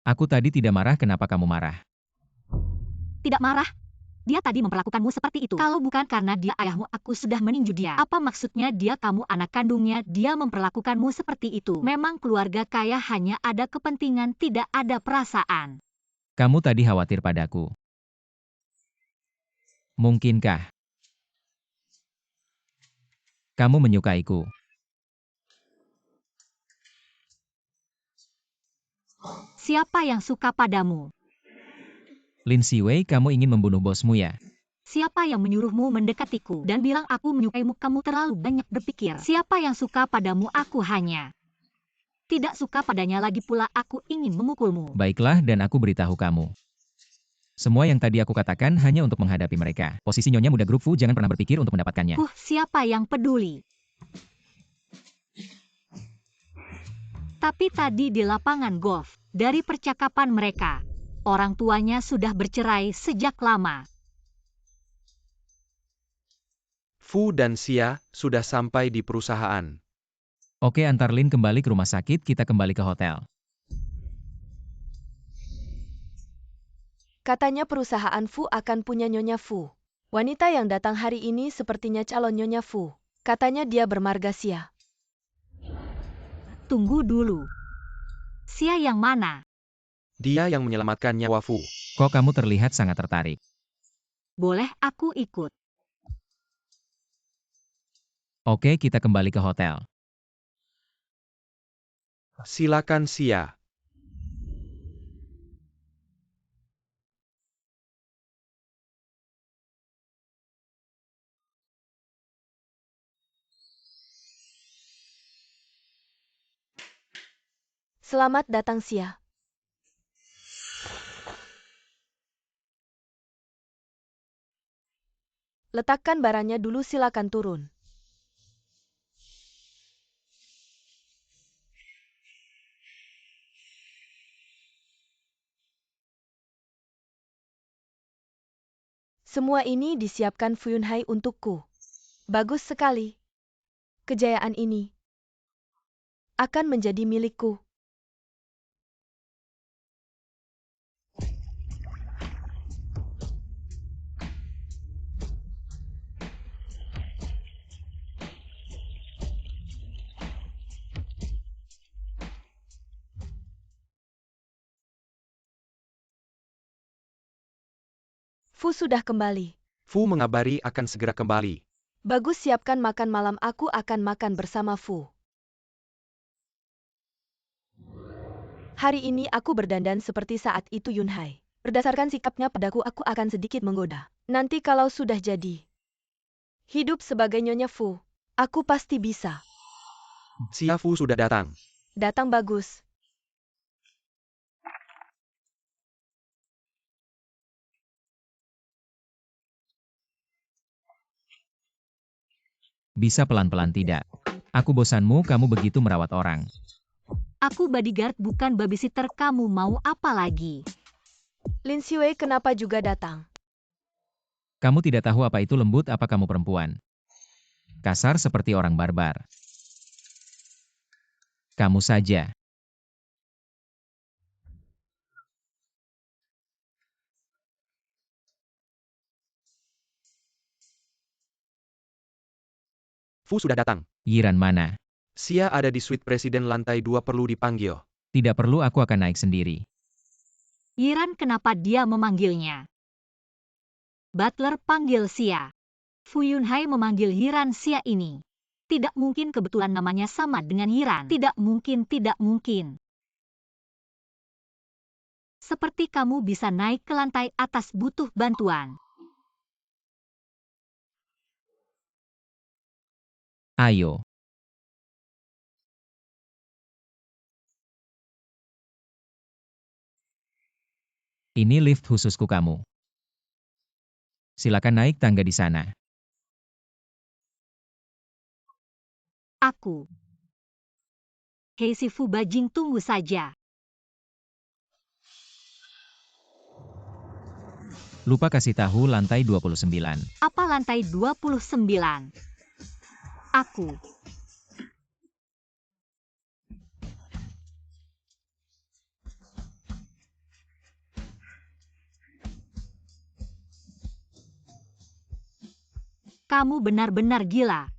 Aku tadi tidak marah. Kenapa kamu marah? Tidak marah. Dia tadi memperlakukanmu seperti itu. Kalau bukan karena dia ayahmu, aku sudah meninju dia. Apa maksudnya dia kamu anak kandungnya, dia memperlakukanmu seperti itu? Memang keluarga kaya hanya ada kepentingan, tidak ada perasaan. Kamu tadi khawatir padaku. Mungkinkah kamu menyukaiku? Siapa yang suka padamu? Lin Siwei, kamu ingin membunuh bosmu ya? Siapa yang menyuruhmu mendekatiku dan bilang aku menyukaimu? Kamu terlalu banyak berpikir. Siapa yang suka padamu? Aku hanya tidak suka padanya, lagi pula aku ingin memukulmu. Baiklah, dan aku beritahu kamu. Semua yang tadi aku katakan hanya untuk menghadapi mereka. Posisi Nyonya Muda Grup Fu, jangan pernah berpikir untuk mendapatkannya. Siapa yang peduli? Tapi tadi di lapangan golf, dari percakapan mereka, orang tuanya sudah bercerai sejak lama. Fu dan Xia sudah sampai di perusahaan. Oke, antar Lin kembali ke rumah sakit, kita kembali ke hotel. Katanya perusahaan Fu akan punya Nyonya Fu. Wanita yang datang hari ini sepertinya calon Nyonya Fu. Katanya dia bermarga Xia. Tunggu dulu. Xia yang mana? Dia yang menyelamatkan nyawa Fu. Kok kamu terlihat sangat tertarik? Boleh aku ikut? Oke, kita kembali ke hotel. Silakan Xia. Selamat datang Xia. Letakkan barangnya dulu, silakan turun. Semua ini disiapkan Fu Yunhai untukku. Bagus sekali. Kejayaan ini akan menjadi milikku. Fu sudah kembali. Fu mengabari akan segera kembali. Bagus, siapkan makan malam, aku akan makan bersama Fu. Hari ini aku berdandan seperti saat itu Yunhai. Berdasarkan sikapnya padaku, aku akan sedikit menggoda. Nanti kalau sudah jadi hidup sebagai Nyonya Fu, aku pasti bisa. Xia Fu sudah datang. Datang bagus. Bisa pelan-pelan tidak? Aku bosanmu kamu begitu merawat orang. Aku bodyguard bukan babysitter, kamu mau apa lagi? Lin Xiwei kenapa juga datang? Kamu tidak tahu apa itu lembut, apa kamu perempuan? Kasar seperti orang barbar. Kamu saja. Fu sudah datang. Yiran mana? Xia ada di suite presiden lantai 2, perlu dipanggil. Tidak perlu, aku akan naik sendiri. Yiran, kenapa dia memanggilnya? Butler panggil Xia. Fu Yunhai memanggil Yiran Xia ini. Tidak mungkin kebetulan namanya sama dengan Yiran. Tidak mungkin, tidak mungkin. Seperti kamu bisa naik ke lantai atas, butuh bantuan. Ayo. Ini lift khususku kamu. Silakan naik tangga di sana. Aku. Hei si Fu Bajing, tunggu saja. Lupa kasih tahu lantai 29. Apa lantai 29? Aku. Kamu benar-benar gila.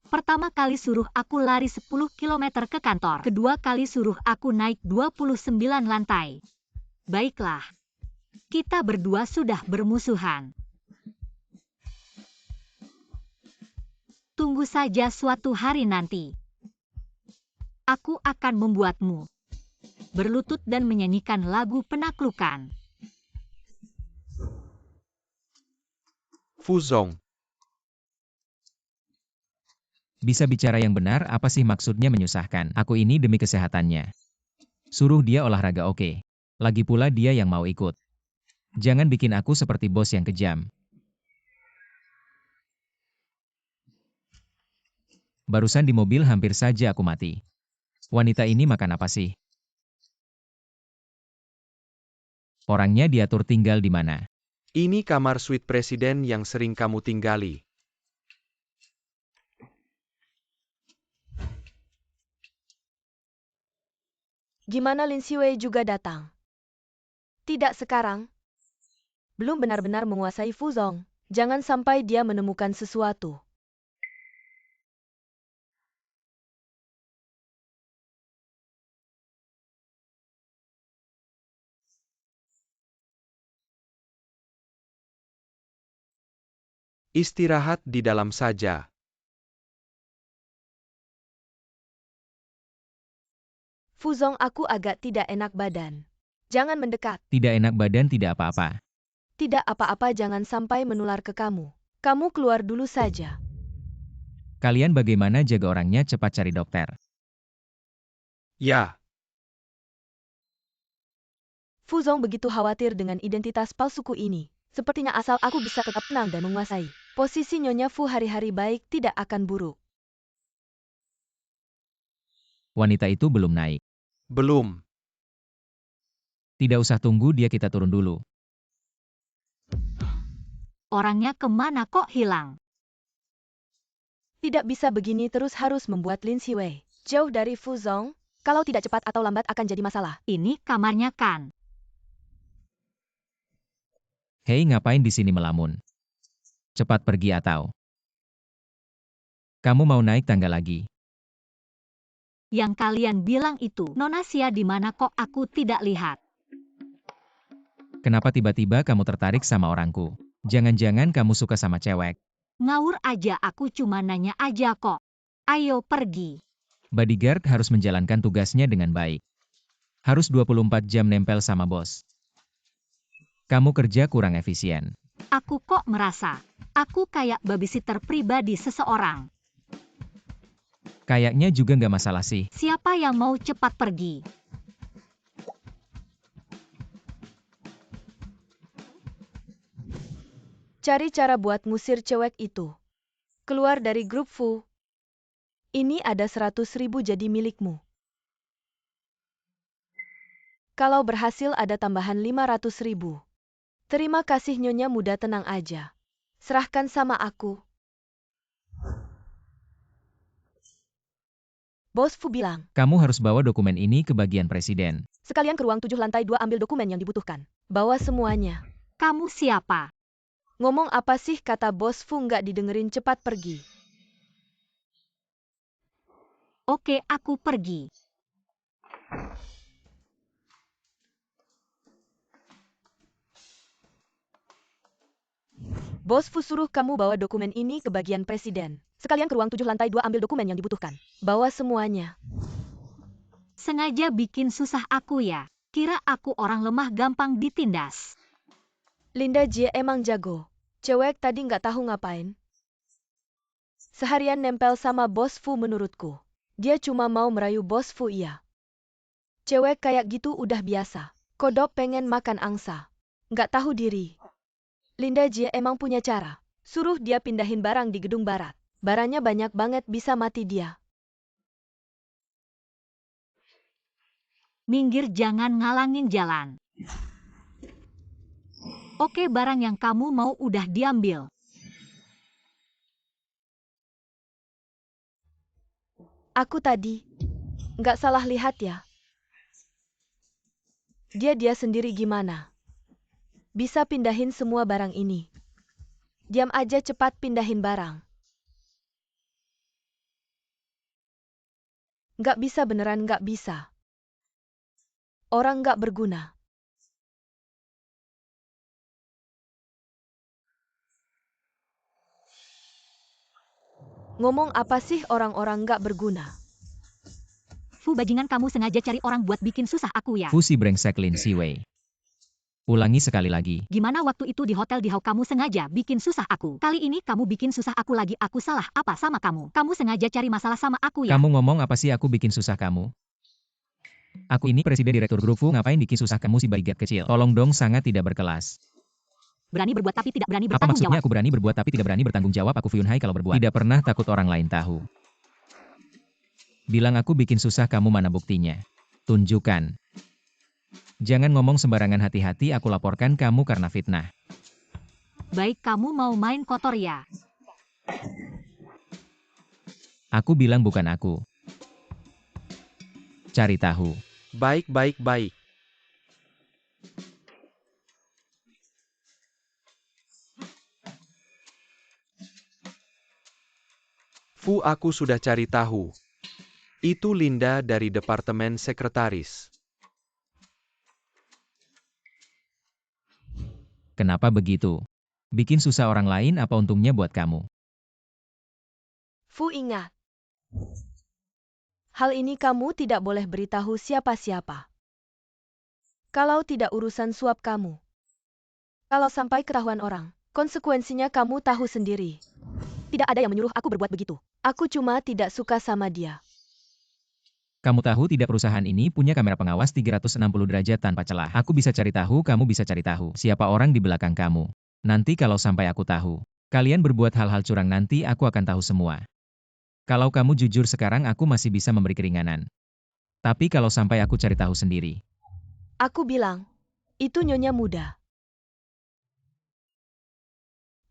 Pertama kali suruh aku lari 10 km ke kantor. Kedua kali suruh aku naik 29 lantai. Baiklah. Kita berdua sudah bermusuhan. Tunggu saja suatu hari nanti. Aku akan membuatmu berlutut dan menyanyikan lagu penaklukan. Fu Zong. Bisa bicara yang benar, apa sih maksudnya menyusahkan? Aku ini demi kesehatannya. Suruh dia olahraga, oke. Lagi pula dia yang mau ikut. Jangan bikin aku seperti bos yang kejam. Barusan di mobil hampir saja aku mati. Wanita ini makan apa sih? Orangnya diatur tinggal di mana? Ini kamar suite presiden yang sering kamu tinggali. Gimana Lin Xiwei juga datang? Tidak sekarang. Belum benar-benar menguasai Fu Zong. Jangan sampai dia menemukan sesuatu. Istirahat di dalam saja. Fu Zong, aku agak tidak enak badan. Jangan mendekat. Tidak enak badan, tidak apa-apa. Tidak apa-apa, jangan sampai menular ke kamu. Kamu keluar dulu saja. Kalian bagaimana jaga orangnya, cepat cari dokter. Ya. Fu Zong begitu khawatir dengan identitas palsuku ini. Sepertinya asal aku bisa tetap tenang dan menguasai posisi Nyonya Fu, hari-hari baik tidak akan buruk. Wanita itu belum naik. Belum. Tidak usah tunggu dia, kita turun dulu. Orangnya kemana kok hilang? Tidak bisa begini terus, harus membuat Lin Xiwei jauh dari Fu Zong. Kalau tidak cepat atau lambat akan jadi masalah. Ini kamarnya kan? Hei, ngapain di sini melamun? Cepat pergi atau kamu mau naik tangga lagi. Yang kalian bilang itu Nona Xia di mana kok aku tidak lihat? Kenapa tiba-tiba kamu tertarik sama orangku? Jangan-jangan kamu suka sama cewek. Ngawur aja, aku cuma nanya aja kok. Ayo pergi. Bodyguard harus menjalankan tugasnya dengan baik. Harus 24 jam nempel sama bos. Kamu kerja kurang efisien. Aku kok merasa, aku kayak babysitter pribadi seseorang. Kayaknya juga nggak masalah sih. Siapa yang mau cepat pergi? Cari cara buat ngusir cewek itu. Keluar dari grup Fu. Ini ada 100.000 jadi milikmu. Kalau berhasil ada tambahan 500.000. Terima kasih Nyonya Muda, tenang aja. Serahkan sama aku. Bos Fu bilang, Kamu harus bawa dokumen ini ke bagian presiden. sekalian ke ruang 7 lantai 2 ambil dokumen yang dibutuhkan. Bawa semuanya. Kamu siapa? Ngomong apa sih, kata Bos Fu, nggak didengerin, cepat pergi. Oke, aku pergi. Bos Fu suruh kamu bawa dokumen ini ke bagian presiden. Sekalian ke ruang 7 lantai 2 ambil dokumen yang dibutuhkan. Bawa semuanya. Sengaja bikin susah aku ya. Kira aku orang lemah gampang ditindas. Linda Jie emang jago. Cewek tadi nggak tahu ngapain. Seharian nempel sama Bos Fu menurutku. Dia cuma mau merayu Bos Fu, iya. Cewek kayak gitu udah biasa. Kodok pengen makan angsa. Nggak tahu diri. Linda Jie emang punya cara. Suruh dia pindahin barang di gedung barat. Barangnya banyak banget, bisa mati dia. Minggir, jangan ngalangin jalan. Oke, barang yang kamu mau udah diambil. Aku tadi nggak salah lihat ya. Dia sendiri gimana? Bisa pindahin semua barang ini. Diam aja, cepat pindahin barang. Nggak bisa, beneran nggak bisa. Orang nggak berguna. Ngomong apa sih, orang-orang nggak berguna? Fu, bajingan, kamu sengaja cari orang buat bikin susah aku ya. Fusi brengsek Lin Siwei. Ulangi sekali lagi. Gimana waktu itu di hotel di Hau kamu sengaja bikin susah aku. Kali ini kamu bikin susah aku lagi. Aku salah apa sama kamu? Kamu sengaja cari masalah sama aku ya? Kamu ngomong apa sih aku bikin susah kamu? Aku ini presiden direktur grup Fu, ngapain bikin susah kamu si bodyguard kecil? Tolong dong, sangat tidak berkelas. Berani berbuat tapi tidak berani Apa bertanggung maksudnya jawab. aku berani berbuat tapi tidak berani bertanggung jawab? Aku Fyunhai kalau berbuat. Tidak pernah takut orang lain tahu. Bilang aku bikin susah kamu, mana buktinya? Tunjukkan. Jangan ngomong sembarangan, hati-hati aku laporkan kamu karena fitnah. Baik, kamu mau main kotor ya? Aku bilang bukan aku. Cari tahu. Baik, baik, baik. Fu, aku sudah cari tahu. Itu Linda dari Departemen Sekretaris. Kenapa begitu? Bikin susah orang lain apa untungnya buat kamu? Fu, ingat. Hal ini kamu tidak boleh beritahu siapa-siapa. Kalau tidak, urusan suap kamu. Kalau sampai ketahuan orang, konsekuensinya kamu tahu sendiri. Tidak ada yang menyuruh aku berbuat begitu. Aku cuma tidak suka sama dia. Kamu tahu tidak perusahaan ini punya kamera pengawas 360 derajat tanpa celah. Aku bisa cari tahu, kamu bisa cari tahu siapa orang di belakang kamu. Nanti kalau sampai aku tahu, kalian berbuat hal-hal curang, nanti aku akan tahu semua. Kalau kamu jujur sekarang aku masih bisa memberi keringanan. Tapi kalau sampai aku cari tahu sendiri. Aku bilang, itu Nyonya Muda.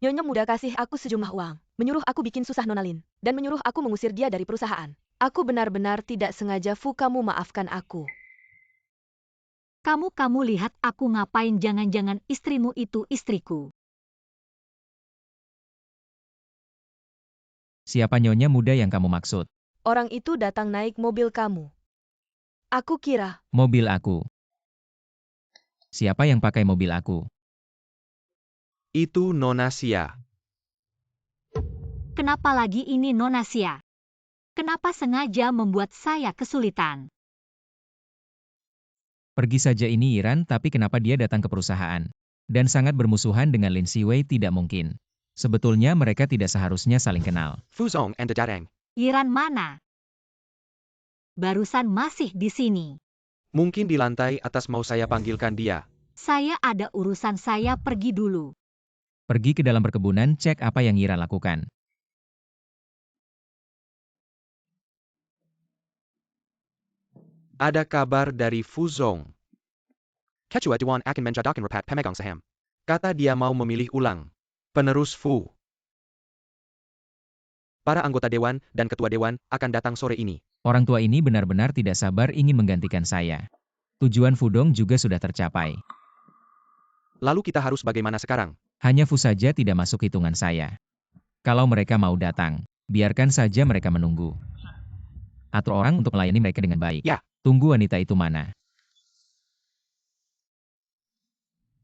Nyonya Muda kasih aku sejumlah uang, menyuruh aku bikin susah Nona Lin, dan menyuruh aku mengusir dia dari perusahaan. Aku benar-benar tidak sengaja, Fu, kamu maafkan aku. Kamu lihat aku ngapain? Jangan-jangan istrimu itu istriku. Siapa Nyonya Muda yang kamu maksud? Orang itu datang naik mobil kamu. Aku kira, Mobil aku. Siapa yang pakai mobil aku? Itu Nona Xia. Kenapa lagi ini Nona Xia? Kenapa sengaja membuat saya kesulitan? Pergi saja ini Yiran, tapi kenapa dia datang ke perusahaan? Dan sangat bermusuhan dengan Lin Siwei tidak mungkin. Sebetulnya mereka tidak seharusnya saling kenal. Fu Zong and Darang. Yiran mana? Barusan masih di sini. Mungkin di lantai atas, mau saya panggilkan dia. Saya ada urusan, saya pergi dulu. Pergi ke dalam perkebunan, cek apa yang Yiran lakukan. Ada kabar dari Fu Zong. Ketua Dewan akan menjadikan rapat pemegang saham. Kata dia mau memilih ulang penerus Fu. Para anggota dewan dan ketua dewan akan datang sore ini. Orang tua ini benar-benar tidak sabar ingin menggantikan saya. Tujuan Fudong juga sudah tercapai. Lalu kita harus bagaimana sekarang? Hanya Fu saja tidak masuk hitungan saya. Kalau mereka mau datang, biarkan saja mereka menunggu. Atur orang untuk melayani mereka dengan baik. Ya. Tunggu wanita itu mana?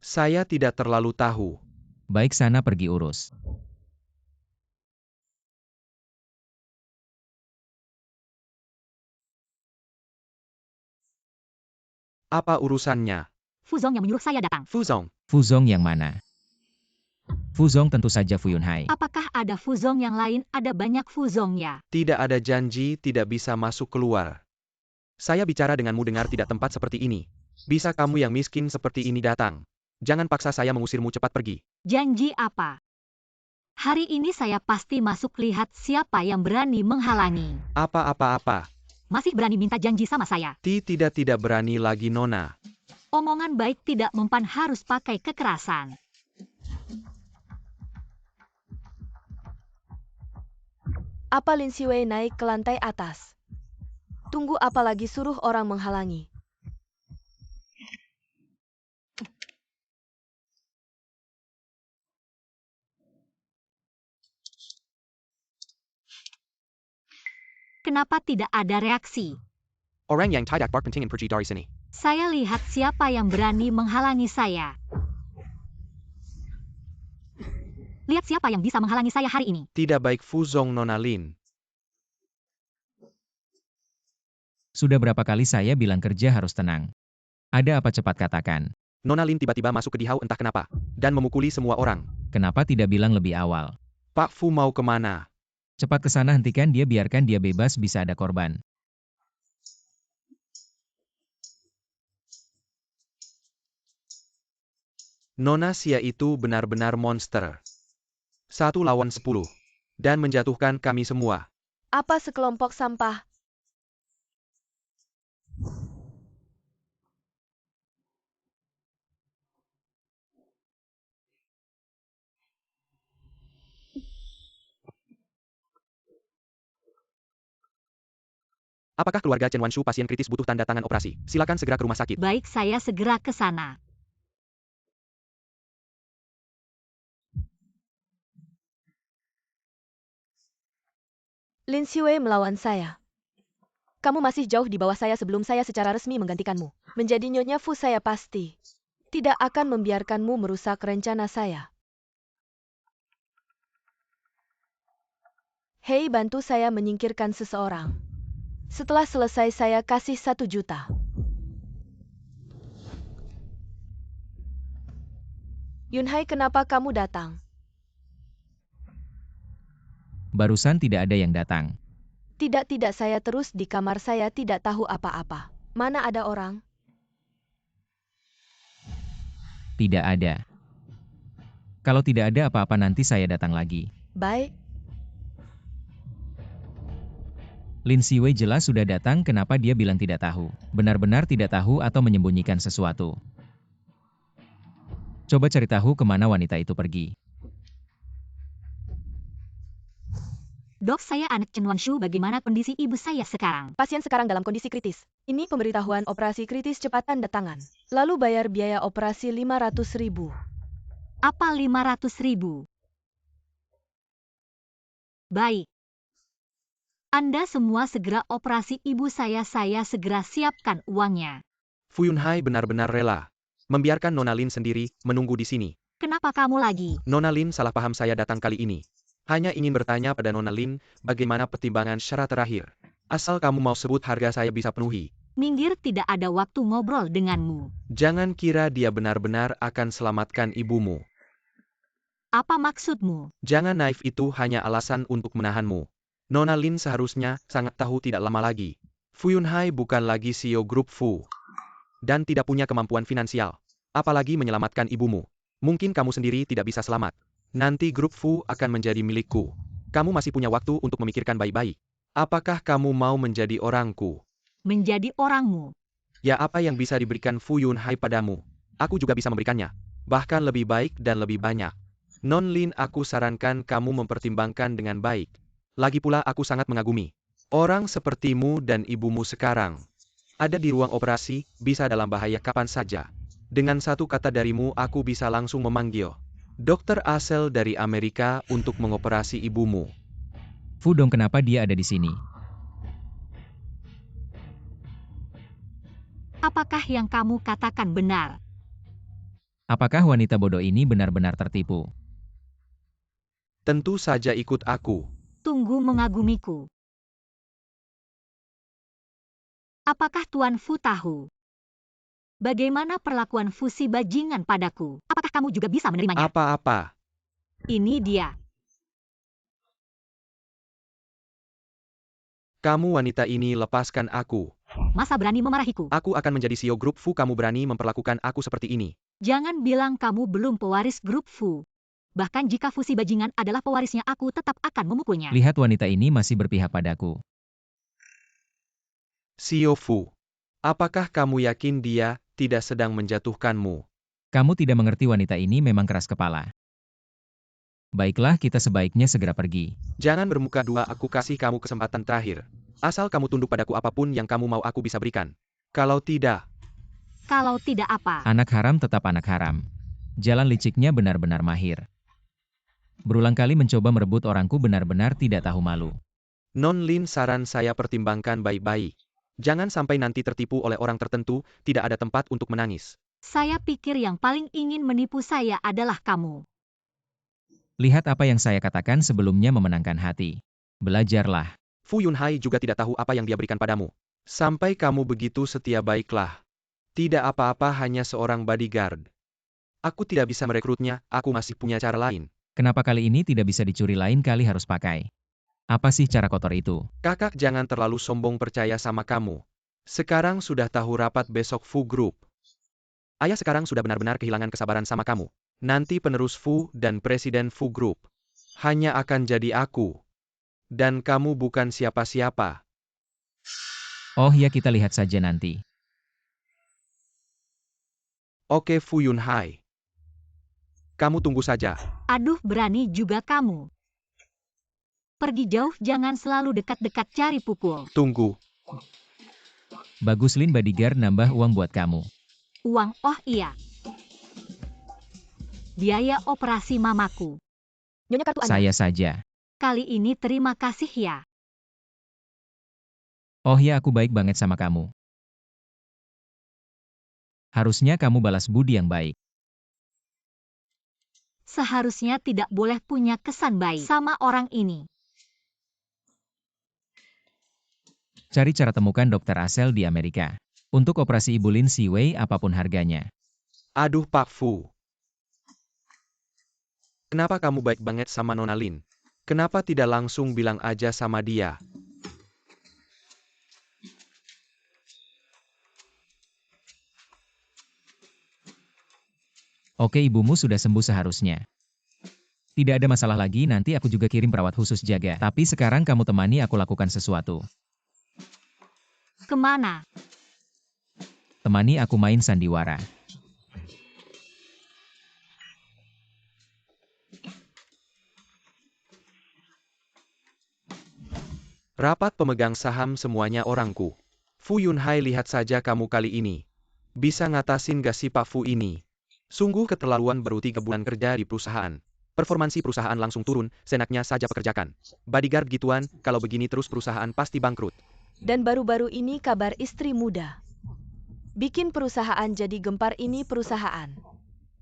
Saya tidak terlalu tahu. Baik, sana pergi urus. Apa urusannya? Fu Zong yang menyuruh saya datang. Fu Zong. Fuzong yang mana? Fuzong tentu saja Fu Yunhai. Apakah ada Fu Zong yang lain? Ada banyak Fu Zong ya. Tidak ada janji tidak bisa masuk keluar. Saya bicara denganmu dengar tidak tempat seperti ini. Bisa kamu yang miskin seperti ini datang. Jangan paksa saya mengusirmu, cepat pergi. Janji apa? Hari ini saya pasti masuk, lihat siapa yang berani menghalangi. Apa? Masih berani minta janji sama saya. Tidak berani lagi Nona. Omongan baik tidak mempan, harus pakai kekerasan. Apa Lin Siwei naik ke lantai atas? Tunggu apa lagi, suruh orang menghalangi. Kenapa tidak ada reaksi? Orang yang tidak berpentingin pergi dari sini. Saya lihat siapa yang berani menghalangi saya. Lihat siapa yang bisa menghalangi saya hari ini. Tidak baik Fu Zong, Nona Lin. Sudah berapa kali saya bilang kerja harus tenang. Ada apa, cepat katakan. Nona Lin tiba-tiba masuk ke Dihau entah kenapa. Dan memukuli semua orang. Kenapa tidak bilang lebih awal? Pak Fu mau kemana? Cepat ke sana, hentikan dia, biarkan dia bebas, bisa ada korban. Nona Xia itu benar-benar monster. 1 lawan 10. Dan menjatuhkan kami semua. Apa sekelompok sampah? Apakah keluarga Chen Wanshu pasien kritis butuh tanda tangan operasi? Silakan segera ke rumah sakit. Baik, saya segera ke sana. Lin Siwei melawan saya. Kamu masih jauh di bawah saya sebelum saya secara resmi menggantikanmu. Menjadi Nyonya Fu saya pasti tidak akan membiarkanmu merusak rencana saya. Hei, bantu saya menyingkirkan seseorang. Setelah selesai saya kasih 1 juta. Yunhai, kenapa kamu datang? Barusan tidak ada yang datang. Tidak, saya terus di kamar, saya tidak tahu apa-apa. Mana ada orang? Tidak ada. Kalau tidak ada apa-apa nanti saya datang lagi. Baik. Lin Siwei jelas sudah datang, kenapa dia bilang tidak tahu? Benar-benar tidak tahu atau menyembunyikan sesuatu? Coba cari tahu kemana wanita itu pergi. Dok, saya anak Chen Wanshu, bagaimana kondisi ibu saya sekarang? Pasien sekarang dalam kondisi kritis. Ini pemberitahuan operasi kritis, cepat tanda tangan. Lalu bayar biaya operasi 500.000. Apa 500.000? Baik. Anda semua segera operasi ibu saya segera siapkan uangnya. Fu Yunhai benar-benar rela. Membiarkan Nona Lin sendiri, menunggu di sini. Kenapa kamu lagi? Nona Lin, salah paham saya datang kali ini. Hanya ingin bertanya pada Nona Lin, bagaimana pertimbangan syarat terakhir. Asal kamu mau sebut harga saya bisa penuhi. Minggir, tidak ada waktu ngobrol denganmu. Jangan kira dia benar-benar akan selamatkan ibumu. Apa maksudmu? Jangan naif, itu hanya alasan untuk menahanmu. Nona Lin seharusnya sangat tahu tidak lama lagi. Fu Yunhai bukan lagi CEO grup Fu. Dan tidak punya kemampuan finansial. Apalagi menyelamatkan ibumu. Mungkin kamu sendiri tidak bisa selamat. Nanti grup Fu akan menjadi milikku. Kamu masih punya waktu untuk memikirkan baik-baik. Apakah kamu mau menjadi orangku? Menjadi orangmu. Ya, apa yang bisa diberikan Fu Yunhai padamu? Aku juga bisa memberikannya. Bahkan lebih baik dan lebih banyak. Non Lin, aku sarankan kamu mempertimbangkan dengan baik. Lagi pula aku sangat mengagumi. Orang sepertimu dan ibumu sekarang. Ada di ruang operasi, bisa dalam bahaya kapan saja. Dengan satu kata darimu aku bisa langsung memanggil Dr. Asel dari Amerika untuk mengoperasi ibumu. Fu Dong, kenapa dia ada di sini? Apakah yang kamu katakan benar? Apakah wanita bodoh ini benar-benar tertipu? Tentu saja ikut aku. Tunggu, mengagumiku. Apakah Tuan Fu tahu bagaimana perlakuan Fusi bajingan padaku? Apakah kamu juga bisa menerimanya? Apa-apa? Ini dia. Kamu wanita ini, lepaskan aku. Masa berani memarahiku? Aku akan menjadi CEO grup Fu, kamu berani memperlakukan aku seperti ini. Jangan bilang kamu belum pewaris grup Fu. Bahkan jika Fusi bajingan adalah pewarisnya, aku tetap akan memukulnya. Lihat, wanita ini masih berpihak padaku. CEO Fu, apakah kamu yakin dia tidak sedang menjatuhkanmu? Kamu tidak mengerti, wanita ini memang keras kepala. Baiklah, kita sebaiknya segera pergi. Jangan bermuka dua, aku kasih kamu kesempatan terakhir. Asal kamu tunduk padaku, apapun yang kamu mau aku bisa berikan. Kalau tidak... Kalau tidak apa? Anak haram tetap anak haram. Jalan liciknya benar-benar mahir. Berulang kali mencoba merebut orangku, benar-benar tidak tahu malu. Non Lin, saran saya pertimbangkan baik-baik. Jangan sampai nanti tertipu oleh orang tertentu, tidak ada tempat untuk menangis. Saya pikir yang paling ingin menipu saya adalah kamu. Lihat apa yang saya katakan sebelumnya memenangkan hati. Belajarlah. Fu Yunhai juga tidak tahu apa yang dia berikan padamu. Sampai kamu begitu setia, baiklah. Tidak apa-apa, hanya seorang bodyguard. Aku tidak bisa merekrutnya, aku masih punya cara lain. Kenapa kali ini tidak bisa dicuri, lain kali harus pakai? Apa sih cara kotor itu? Kakak, jangan terlalu sombong, percaya sama kamu. Sekarang sudah tahu rapat besok Fu Group. Ayah sekarang sudah benar-benar kehilangan kesabaran sama kamu. Nanti penerus Fu dan presiden Fu Group hanya akan jadi aku. Dan kamu bukan siapa-siapa. Oh ya, kita lihat saja nanti. Oke Fu Yunhai. Kamu tunggu saja. Aduh, berani juga kamu. Pergi jauh, jangan selalu dekat-dekat cari pukul. Tunggu. Bagus Lin, bodyguard nambah uang buat kamu. Uang, oh iya. Biaya operasi mamaku. Nyonya kartu Anda. Saya saja. Kali ini terima kasih ya. Oh ya, aku baik banget sama kamu. Harusnya kamu balas budi yang baik. Seharusnya tidak boleh punya kesan baik sama orang ini. Cari cara temukan Dr. Asel di Amerika. Untuk operasi Ibu Lin Siwei apapun harganya. Aduh Pak Fu. Kenapa kamu baik banget sama Nona Lin? Kenapa tidak langsung bilang aja sama dia? Oke, ibumu sudah sembuh seharusnya. Tidak ada masalah lagi, nanti aku juga kirim perawat khusus jaga. Tapi sekarang kamu temani aku lakukan sesuatu. Kemana? Temani aku main sandiwara. Rapat pemegang saham semuanya orangku. Fu Yunhai, lihat saja kamu kali ini. Bisa ngatasin gak si Pak Fu ini? Sungguh keterlaluan, baru 3 bulan kerja di perusahaan. Performansi perusahaan langsung turun, senaknya saja pekerjakan. Bodyguard gituan, kalau begini terus perusahaan pasti bangkrut. Dan baru-baru ini kabar istri muda. Bikin perusahaan jadi gempar ini perusahaan.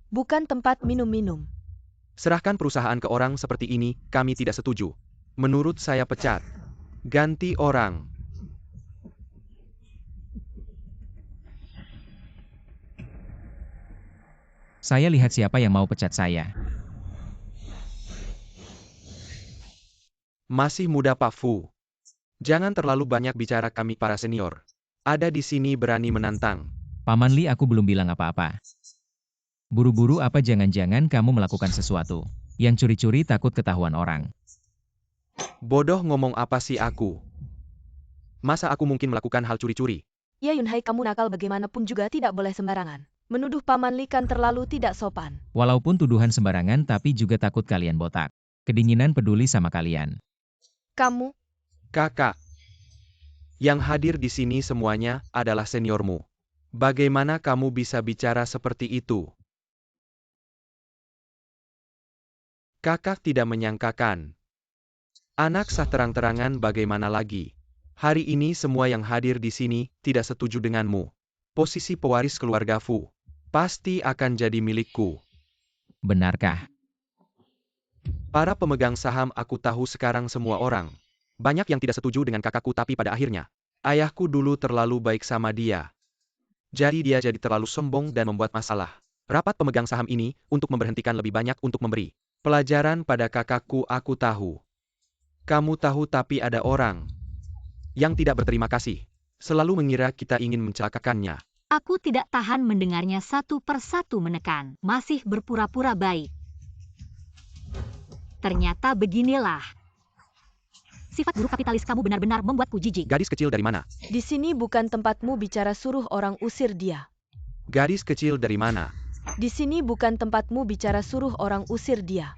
Bukan tempat minum-minum. Serahkan perusahaan ke orang seperti ini, kami tidak setuju. Menurut saya pecat. Ganti orang. Saya lihat siapa yang mau pecat saya. Masih muda Pak Fu. Jangan terlalu banyak bicara, kami para senior. Ada di sini berani menantang. Paman Li, aku belum bilang apa-apa. Buru-buru apa jangan-jangan kamu melakukan sesuatu? Yang curi-curi takut ketahuan orang. Bodoh, ngomong apa sih aku? Masa aku mungkin melakukan hal curi-curi? Ya Yunhai, kamu nakal bagaimanapun juga tidak boleh sembarangan. Menuduh Paman Li kan terlalu tidak sopan. Walaupun tuduhan sembarangan tapi juga takut kalian botak. Kedinginan peduli sama kalian. Kamu, Kakak. Yang hadir di sini semuanya adalah seniormu. Bagaimana kamu bisa bicara seperti itu? Kakak tidak menyangkakan. Anak sah terang-terangan, bagaimana lagi? Hari ini semua yang hadir di sini tidak setuju denganmu. Posisi pewaris keluarga Fu pasti akan jadi milikku. Benarkah? Para pemegang saham, aku tahu sekarang semua orang. Banyak yang tidak setuju dengan kakakku, tapi pada akhirnya, ayahku dulu terlalu baik sama dia. Jadi dia jadi terlalu sombong dan membuat masalah. Rapat pemegang saham ini untuk memberhentikan lebih banyak untuk memberi pelajaran pada kakakku. Aku tahu. Kamu tahu, tapi ada orang yang tidak berterima kasih. Selalu mengira kita ingin mencelakakannya. Aku tidak tahan mendengarnya satu persatu menekan. Masih berpura-pura baik. Ternyata beginilah. Sifat buruk kapitalis kamu benar-benar membuatku jijik. Gadis kecil dari mana? di sini bukan tempatmu bicara, suruh orang usir dia. Gadis kecil dari mana? Di sini bukan tempatmu bicara, suruh orang usir dia.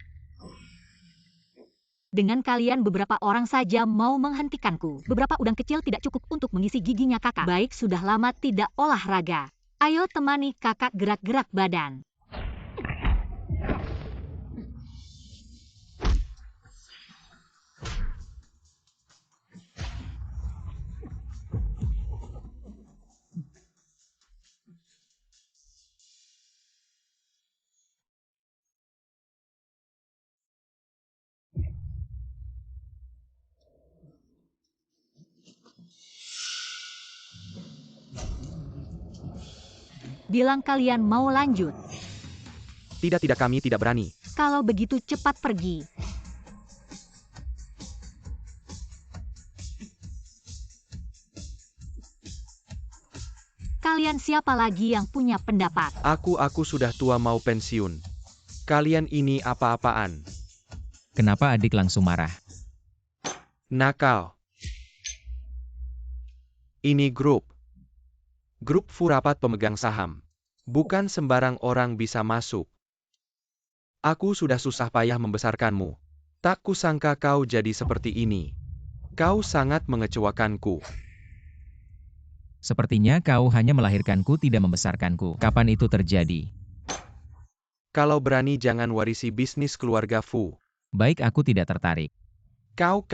Dengan kalian beberapa orang saja mau menghentikanku. Beberapa udang kecil tidak cukup untuk mengisi giginya kakak. Baik, sudah lama tidak olahraga. Ayo temani kakak gerak-gerak badan. Bilang kalian mau lanjut. Tidak, kami tidak berani. Kalau begitu cepat pergi. Kalian siapa lagi yang punya pendapat? Aku sudah tua, mau pensiun. Kalian ini apa-apaan? Kenapa adik langsung marah? Nakal. Ini grup Fu, rapat pemegang saham. Bukan sembarang orang bisa masuk. Aku sudah susah payah membesarkanmu. Tak kusangka kau jadi seperti ini. Kau sangat mengecewakanku. Sepertinya kau hanya melahirkanku, tidak membesarkanku. Kapan itu terjadi? Kalau berani jangan warisi bisnis keluarga Fu. Baik, aku tidak tertarik. Kau.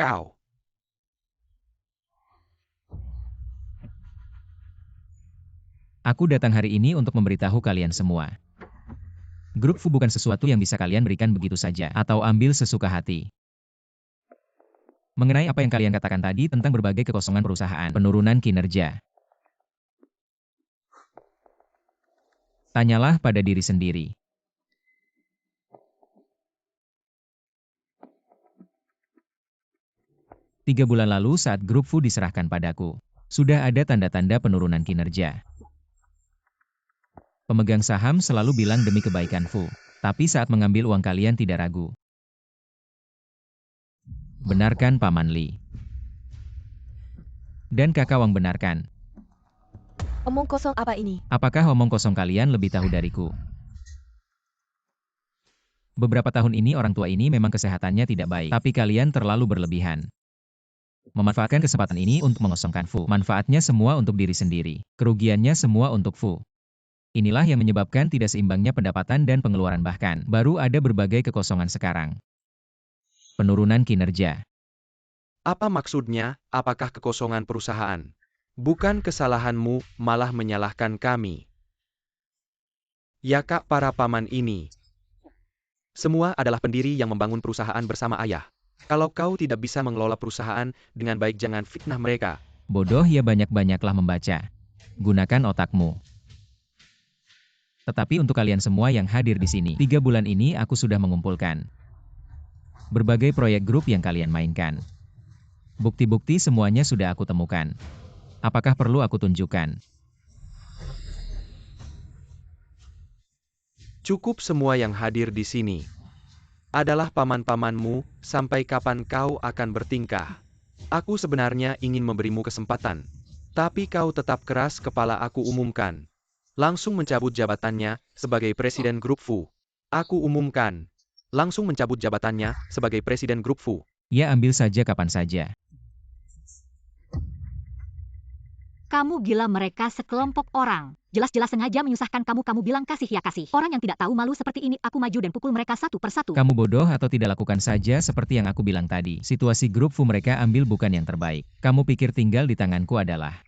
Aku datang hari ini untuk memberitahu kalian semua. Grup Fu bukan sesuatu yang bisa kalian berikan begitu saja, atau ambil sesuka hati. Mengenai apa yang kalian katakan tadi tentang berbagai kekosongan perusahaan, penurunan kinerja. Tanyalah pada diri sendiri. Tiga bulan lalu saat grup Fu diserahkan padaku, sudah ada tanda-tanda penurunan kinerja. Pemegang saham selalu bilang demi kebaikan Fu, tapi saat mengambil uang kalian tidak ragu. Benarkan Paman Li? Dan Kakak Wang benarkan? Omong kosong apa ini? Apakah omong kosong kalian lebih tahu dariku? Beberapa tahun ini orang tua ini memang kesehatannya tidak baik, tapi kalian terlalu berlebihan. Memanfaatkan kesempatan ini untuk mengosongkan Fu. Manfaatnya semua untuk diri sendiri, kerugiannya semua untuk Fu. Inilah yang menyebabkan tidak seimbangnya pendapatan dan pengeluaran, bahkan baru ada berbagai kekosongan sekarang. Penurunan kinerja. Apa maksudnya? Apakah kekosongan perusahaan Bukan kesalahanmu, malah menyalahkan kami. Ya Kak, para paman ini. Semua adalah pendiri yang membangun perusahaan bersama ayah. Kalau kau tidak bisa mengelola perusahaan dengan baik, jangan fitnah mereka. Bodoh ya, banyak-banyaklah membaca. Gunakan otakmu. Tetapi untuk kalian semua yang hadir di sini, 3 bulan ini aku sudah mengumpulkan berbagai proyek grup yang kalian mainkan. Bukti-bukti semuanya sudah aku temukan. Apakah perlu aku tunjukkan? Cukup, semua yang hadir di sini adalah paman-pamanmu. Sampai kapan kau akan bertingkah? Aku sebenarnya ingin memberimu kesempatan, tapi kau tetap keras kepala. Aku umumkan. Langsung mencabut jabatannya sebagai Presiden Grup Fu. Aku umumkan. Langsung mencabut jabatannya sebagai Presiden Grup Fu. Ya, ambil saja kapan saja. Kamu gila, mereka sekelompok orang. Jelas-jelas sengaja menyusahkan kamu. Kamu bilang kasih ya kasih. Orang yang tidak tahu malu seperti ini, aku maju dan pukul mereka satu persatu. Kamu bodoh atau tidak, lakukan saja seperti yang aku bilang tadi. Situasi grup Fu mereka ambil bukan yang terbaik. Kamu pikir tinggal di tanganku adalah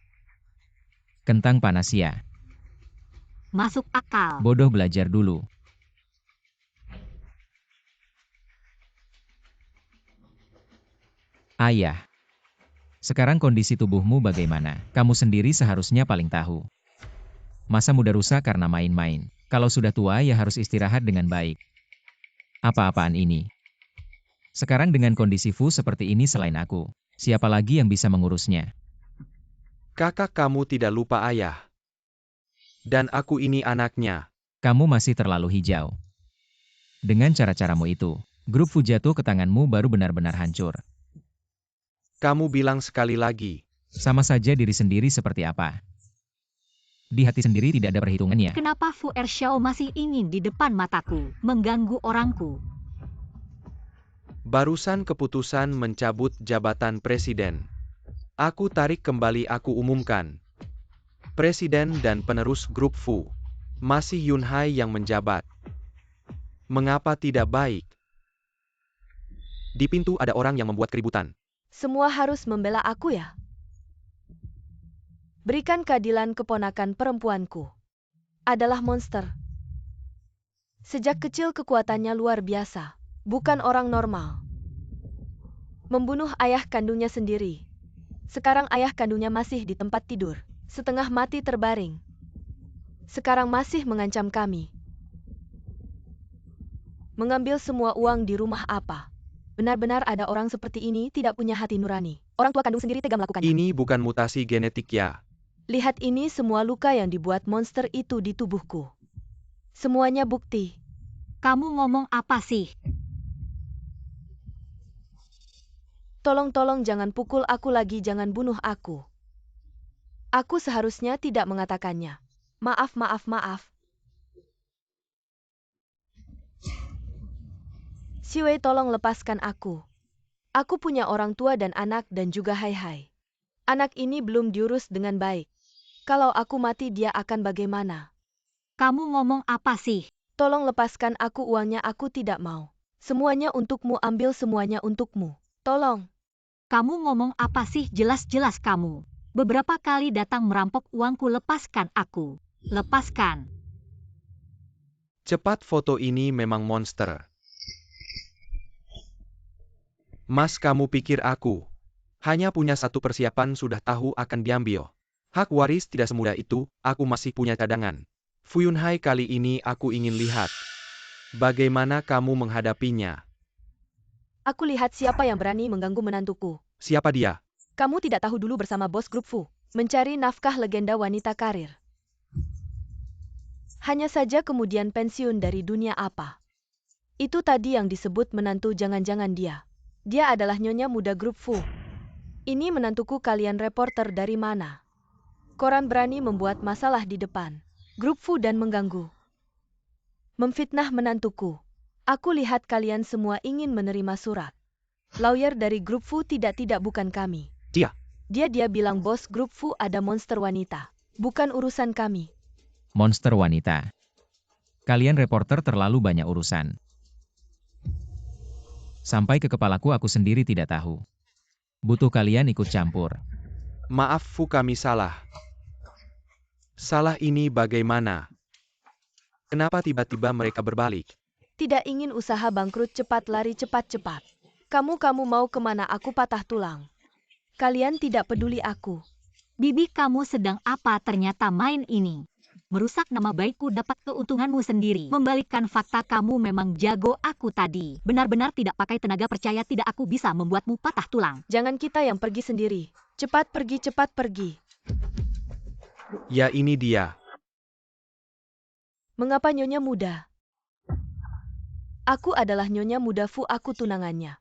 kentang panas ya? Masuk akal. Bodoh, belajar dulu. Ayah. Sekarang kondisi tubuhmu bagaimana? Kamu sendiri seharusnya paling tahu. Masa muda rusak karena main-main. Kalau sudah tua ya harus istirahat dengan baik. Apa-apaan ini? Sekarang dengan kondisi Fu seperti ini selain aku, siapa lagi yang bisa mengurusnya? Kakak, kamu tidak lupa ayah. Dan aku ini anaknya. Kamu masih terlalu hijau. Dengan cara-caramu itu, grup Fu jatuh ke tanganmu baru benar-benar hancur. Kamu bilang sekali lagi. Sama saja diri sendiri seperti apa? Di hati sendiri tidak ada perhitungannya. Kenapa Fu Erxiao masih ingin di depan mataku, mengganggu orangku? Barusan keputusan mencabut jabatan presiden. Aku tarik kembali. Aku umumkan. Presiden dan penerus grup Fu. Masih Yunhai yang menjabat. Mengapa tidak baik? Di pintu ada orang yang membuat keributan. Semua harus membela aku ya? Berikan keadilan, keponakan perempuanku adalah monster. Sejak kecil kekuatannya luar biasa, bukan orang normal. Membunuh ayah kandungnya sendiri. Sekarang ayah kandungnya masih di tempat tidur, setengah mati terbaring. Sekarang masih mengancam kami. Mengambil semua uang di rumah apa? Benar-benar ada orang seperti ini tidak punya hati nurani. Orang tua kandung sendiri tega melakukannya. Ini bukan mutasi genetik ya. Lihat ini semua luka yang dibuat monster itu di tubuhku. Semuanya bukti. Kamu ngomong apa sih? Tolong jangan pukul aku lagi, jangan bunuh aku. Aku seharusnya tidak mengatakannya. Maaf. Siwei, tolong lepaskan aku. Aku punya orang tua dan anak dan juga hai. Anak ini belum diurus dengan baik. Kalau aku mati dia akan bagaimana? Kamu ngomong apa sih? Tolong lepaskan aku, uangnya aku tidak mau. Semuanya untukmu, ambil semuanya untukmu. Tolong. Kamu ngomong apa sih? Jelas-jelas kamu beberapa kali datang merampok uangku. Lepaskan aku. Lepaskan. Cepat, foto ini memang monster. Mas, kamu pikir aku hanya punya satu persiapan sudah tahu akan diambil? Hak waris tidak semudah itu, aku masih punya cadangan. Fu Yunhai, kali ini aku ingin lihat bagaimana kamu menghadapinya. Aku lihat siapa yang berani mengganggu menantuku. Siapa dia? Kamu tidak tahu dulu bersama bos grup Fu. Mencari nafkah legenda wanita karir. Hanya saja kemudian pensiun dari dunia apa? Itu tadi yang disebut menantu, jangan-jangan dia. Dia adalah nyonya muda grup Fu. Ini menantuku, kalian reporter dari mana? Koran berani membuat masalah di depan grup Fu dan mengganggu. Memfitnah menantuku. Aku lihat kalian semua ingin menerima surat. Lawyer dari grup Fu tidak bukan kami. Dia bilang bos grup Fu ada monster wanita. Bukan urusan kami. Monster wanita. Kalian reporter terlalu banyak urusan. Sampai ke kepalaku aku sendiri tidak tahu. Butuh kalian ikut campur. Maaf Fu, kami salah. Salah ini bagaimana? Kenapa tiba-tiba mereka berbalik? Tidak ingin usaha bangkrut cepat lari cepat-cepat. Kamu mau kemana aku patah tulang? Kalian tidak peduli aku. Bibi, kamu sedang apa? Ternyata main ini merusak nama baikku, dapat keuntunganmu sendiri. Membalikkan fakta, kamu memang jago. Aku tadi benar-benar tidak pakai tenaga, percaya tidak, aku bisa membuatmu patah tulang. Jangan kita yang pergi sendiri. Cepat pergi, cepat pergi. Ya, ini dia. Mengapa Nyonya Muda? Aku adalah Nyonya Muda Fu, aku tunangannya.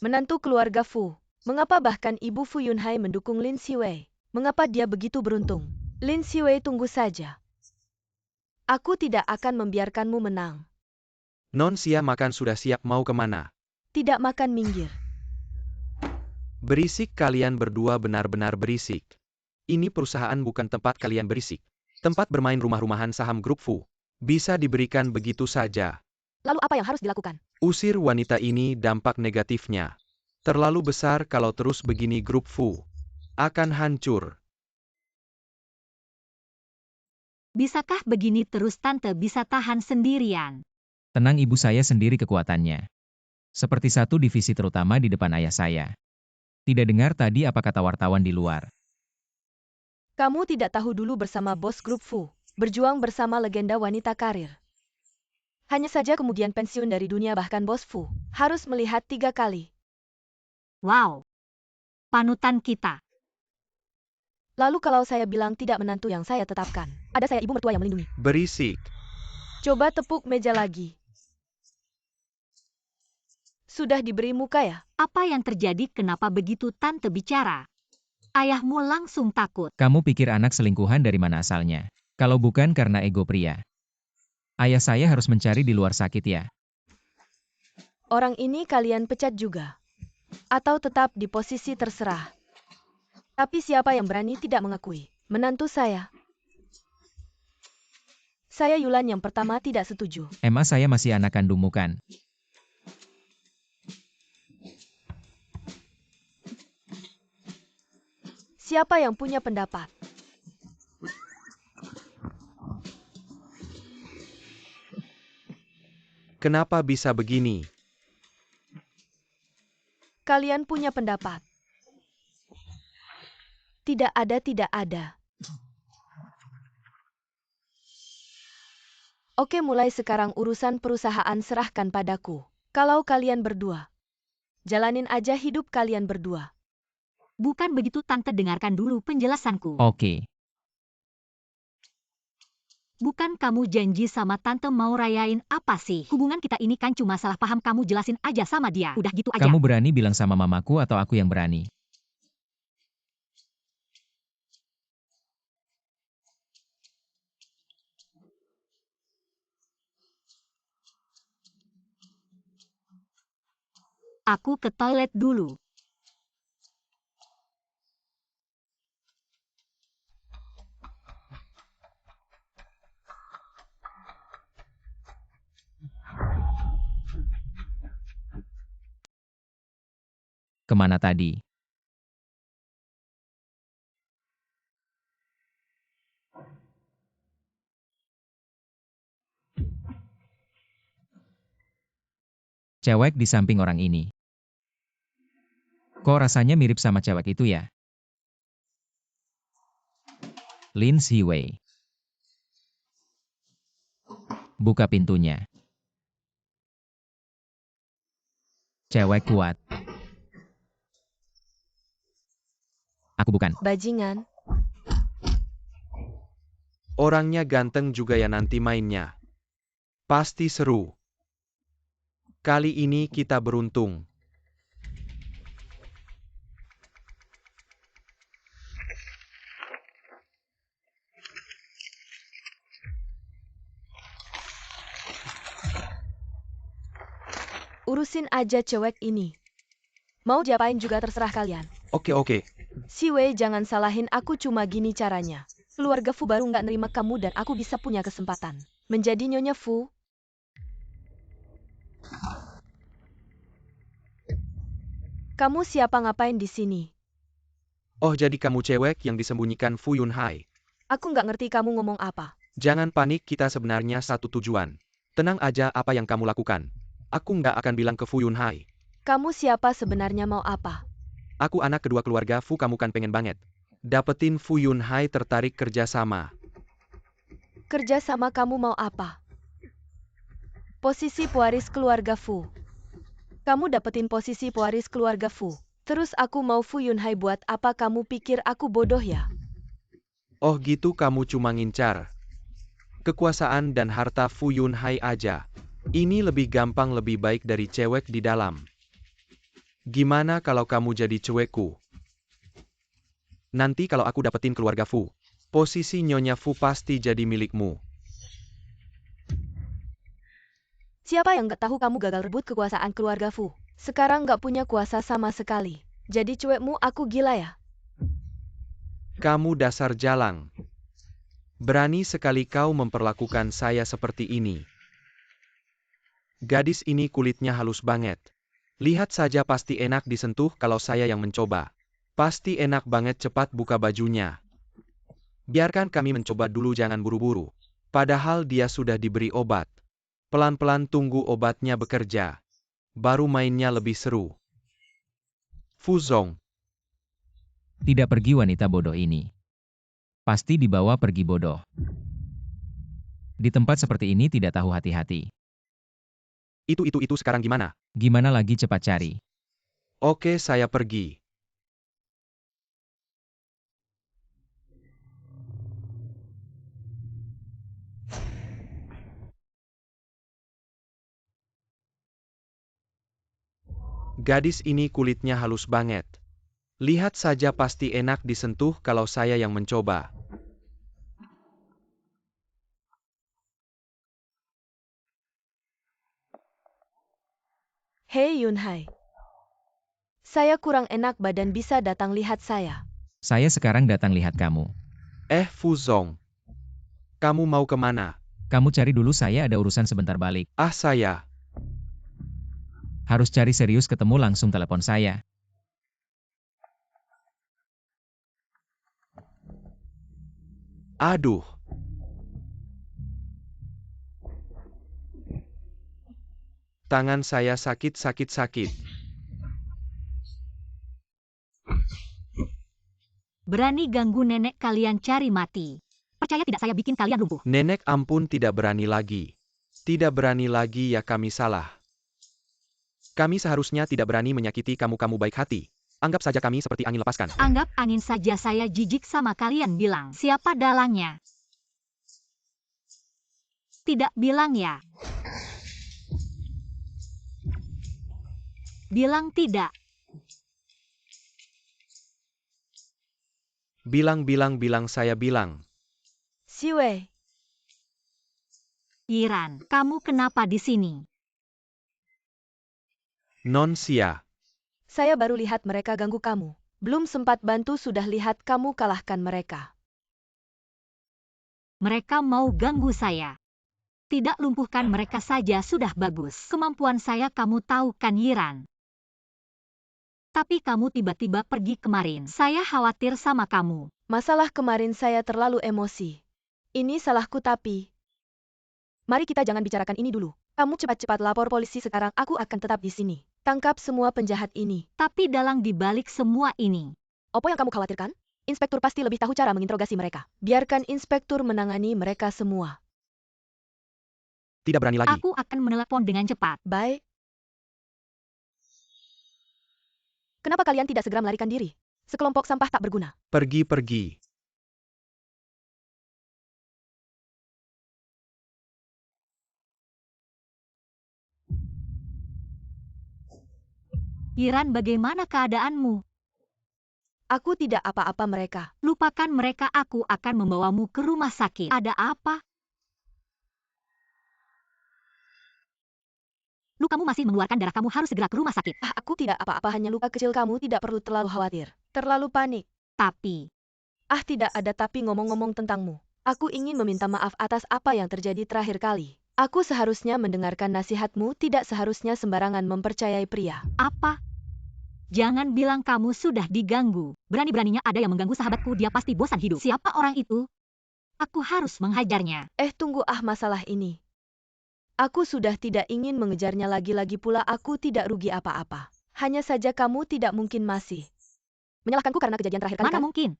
Menantu keluarga Fu. Mengapa bahkan Ibu Fu Yunhai mendukung Lin Xiwei? Mengapa dia begitu beruntung? Lin Xiwei, tunggu saja. Aku tidak akan membiarkanmu menang. Non Sia makan sudah siap, mau kemana? Tidak makan, minggir. Berisik, kalian berdua benar-benar berisik. Ini perusahaan bukan tempat kalian berisik. Tempat bermain rumah-rumahan saham grup Fu. Bisa diberikan begitu saja. Lalu apa yang harus dilakukan? Usir wanita ini, dampak negatifnya terlalu besar kalau terus begini grup Fu akan hancur. Bisakah begini terus? Tante bisa tahan sendirian. Tenang, ibu, saya sendiri kekuatannya. Seperti satu divisi terutama di depan ayah saya. Tidak dengar tadi apa kata wartawan di luar? Kamu tidak tahu dulu bersama bos grup Fu. Berjuang bersama legenda wanita karir. Hanya saja kemudian pensiun dari dunia, bahkan bos Fu harus melihat 3 kali. Wow. Panutan kita. Lalu kalau saya bilang tidak, menantu yang saya tetapkan. Ada saya, ibu mertua yang melindungi. Berisik. Coba tepuk meja lagi. Sudah diberi muka ya? Apa yang terjadi? Kenapa begitu tante bicara? Ayahmu langsung takut. Kamu pikir anak selingkuhan dari mana asalnya? Kalau bukan karena ego pria. Ayah saya harus mencari di luar sakit ya. Orang ini kalian pecat juga. Atau tetap di posisi terserah. Tapi siapa yang berani tidak mengakui? Menantu saya. Saya Yulan yang pertama tidak setuju. Emma, saya masih anak kandungmu kan? Siapa yang punya pendapat? Kenapa bisa begini? Kalian punya pendapat? Tidak ada, tidak ada. Oke, mulai sekarang urusan perusahaan serahkan padaku. Kalau kalian berdua, jalanin aja hidup kalian berdua. Bukan begitu tante, dengarkan dulu penjelasanku. Oke. Bukan kamu janji sama tante mau rayain apa sih? Hubungan kita ini kan cuma salah paham, kamu jelasin aja sama dia. Udah gitu aja. Kamu berani bilang sama mamaku atau aku yang berani? Aku ke toilet dulu. Kemana tadi? Cewek di samping orang ini. Kok rasanya mirip sama cewek itu ya? Lin Xiwei. Buka pintunya. Cewek kuat. Aku bukan. Bajingan. Orangnya ganteng juga ya, nanti mainnya pasti seru. Kali ini kita beruntung. Urusin aja cewek ini. Mau diapain juga terserah kalian. Oke. Si Wei, jangan salahin aku, cuma gini caranya. Keluarga Fu baru nggak nerima kamu dan aku bisa punya kesempatan menjadi Nyonya Fu. Kamu siapa, ngapain di sini? Oh, jadi kamu cewek yang disembunyikan Fu Yunhai. Aku nggak ngerti kamu ngomong apa. Jangan panik, kita sebenarnya satu tujuan. Tenang aja apa yang kamu lakukan. Aku nggak akan bilang ke Fu Yunhai. Kamu siapa sebenarnya mau apa? Aku anak kedua keluarga Fu, kamu kan pengen banget dapetin Fu Yunhai tertarik kerja sama. Kerja sama kamu mau apa? Posisi pewaris keluarga Fu. Kamu dapetin posisi pewaris keluarga Fu. Terus aku mau Fu Yunhai buat apa? Kamu pikir aku bodoh ya? Oh gitu, kamu cuma ngincar kekuasaan dan harta Fu Yunhai aja. Ini lebih gampang, lebih baik dari cewek di dalam. Gimana kalau kamu jadi cewekku? Nanti kalau aku dapetin keluarga Fu, posisi Nyonya Fu pasti jadi milikmu. Siapa yang nggak tahu kamu gagal rebut kekuasaan keluarga Fu? Sekarang nggak punya kuasa sama sekali. Jadi cuekmu aku gila ya? Kamu dasar jalang. Berani sekali kau memperlakukan saya seperti ini. Gadis ini kulitnya halus banget. Lihat saja, pasti enak disentuh kalau saya yang mencoba. Pasti enak banget, cepat buka bajunya. Biarkan kami mencoba dulu, jangan buru-buru. Padahal dia sudah diberi obat. Pelan-pelan tunggu obatnya bekerja. Baru mainnya lebih seru. Fu Zong. Tidak pergi wanita bodoh ini. Pasti dibawa pergi bodoh. Di tempat seperti ini tidak tahu hati-hati. Itu sekarang gimana? Gimana lagi, cepat cari. Oke, saya pergi. Gadis ini kulitnya halus banget. Lihat saja, pasti enak disentuh kalau saya yang mencoba. Hei Yunhai. Saya kurang enak badan, bisa datang lihat saya. Saya sekarang datang lihat kamu. Fu Zong. Kamu mau kemana? Kamu cari dulu, saya ada urusan sebentar balik. Saya. Harus cari serius, ketemu langsung telepon saya. Aduh. Tangan saya sakit. Berani ganggu nenek kalian, cari mati. Percaya tidak, saya bikin kalian lumpuh. Nenek, ampun, tidak berani lagi. Tidak berani lagi ya, kami salah. Kami seharusnya tidak berani menyakiti kamu baik hati. Anggap saja kami seperti angin, lepaskan. Anggap angin saja, saya jijik sama kalian. Bilang, siapa dalangnya? Tidak bilang ya? Bilang tidak. Bilang, saya bilang. Siwei. Yiran, kamu kenapa di sini? Non Xia. Saya baru lihat mereka ganggu kamu. Belum sempat bantu sudah lihat kamu kalahkan mereka. Mereka mau ganggu saya. Tidak lumpuhkan mereka saja sudah bagus. Kemampuan saya kamu tahu kan, Yiran? Tapi kamu tiba-tiba pergi kemarin. Saya khawatir sama kamu. Masalah kemarin saya terlalu emosi. Ini salahku, tapi... Mari kita jangan bicarakan ini dulu. Kamu cepat-cepat lapor polisi sekarang, aku akan tetap di sini. Tangkap semua penjahat ini. Tapi dalang di balik semua ini. Apa yang kamu khawatirkan? Inspektur pasti lebih tahu cara menginterogasi mereka. Biarkan inspektur menangani mereka semua. Tidak berani lagi. Aku akan menelepon dengan cepat. Baik. Kenapa kalian tidak segera melarikan diri? Sekelompok sampah tak berguna. Pergi. Yiran, bagaimana keadaanmu? Aku tidak apa-apa mereka. Lupakan mereka, aku akan membawamu ke rumah sakit. Ada apa? Lukamu masih mengeluarkan darah, kamu harus segera ke rumah sakit. Aku tidak apa-apa, hanya luka kecil, kamu tidak perlu terlalu khawatir. Terlalu panik. Tapi... Tidak ada tapi. Ngomong-ngomong tentangmu. Aku ingin meminta maaf atas apa yang terjadi terakhir kali. Aku seharusnya mendengarkan nasihatmu, tidak seharusnya sembarangan mempercayai pria. Apa? Jangan bilang kamu sudah diganggu. Berani-beraninya ada yang mengganggu sahabatku, dia pasti bosan hidup. Siapa orang itu? Aku harus menghajarnya. Tunggu masalah ini. Aku sudah tidak ingin mengejarnya lagi-lagi pula aku tidak rugi apa-apa. Hanya saja kamu tidak mungkin masih menyalahkanku karena kejadian terakhir kali Mana kan? mungkin?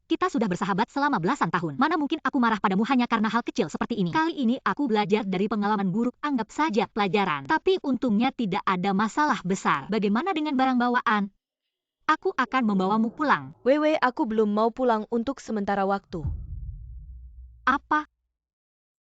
Kita sudah bersahabat selama belasan tahun. Mana mungkin aku marah padamu hanya karena hal kecil seperti ini. Kali ini aku belajar dari pengalaman buruk, anggap saja pelajaran. Tapi untungnya tidak ada masalah besar. Bagaimana dengan barang bawaan? Aku akan membawamu pulang. Wewe, aku belum mau pulang untuk sementara waktu. Apa?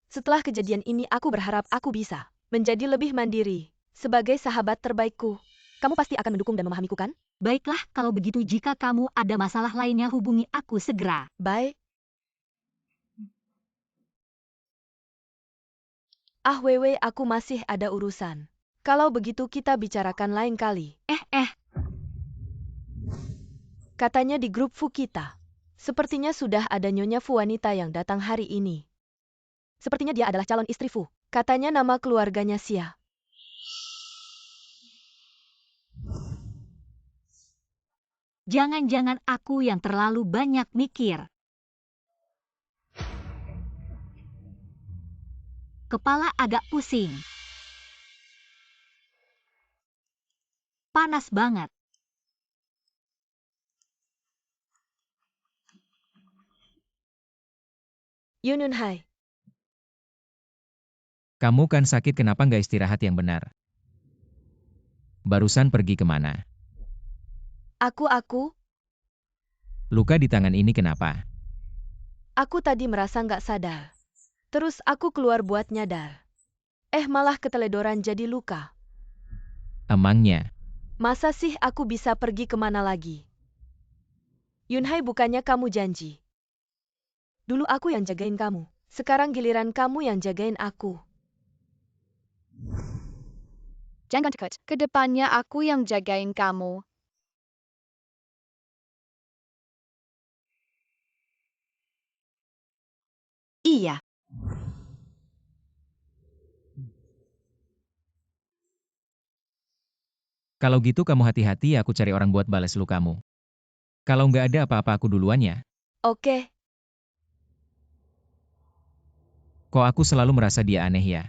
Setelah kejadian ini aku berharap aku bisa menjadi lebih mandiri. Sebagai sahabat terbaikku, kamu pasti akan mendukung dan memahamiku kan? Baiklah, kalau begitu jika kamu ada masalah lainnya hubungi aku segera. Bye. Wewe, aku masih ada urusan. Kalau begitu kita bicarakan lain kali. Katanya di grup Fu kita. Sepertinya sudah ada Nyonya Fu wanita yang datang hari ini. Sepertinya dia adalah calon istri Fu. Katanya nama keluarganya Xia. Jangan-jangan aku yang terlalu banyak mikir. Kepala agak pusing. Panas banget. Yunun hai. Kamu kan sakit, kenapa nggak istirahat yang benar? Barusan pergi kemana? Aku Luka di tangan ini kenapa? tadi merasa nggak sadar. Terus aku keluar buat nyadar. Malah keteledoran jadi luka. Emangnya? Masa sih aku bisa pergi kemana lagi? Yunhai, bukannya kamu janji. Dulu aku yang jagain kamu. Sekarang giliran kamu yang jagain aku. Jangan takut, kedepannya aku yang jagain kamu. Iya. Kalau gitu kamu hati-hati, aku cari orang buat balas lukamu. Kalau nggak ada apa-apa aku duluan ya. Oke. Kok aku selalu merasa dia aneh ya?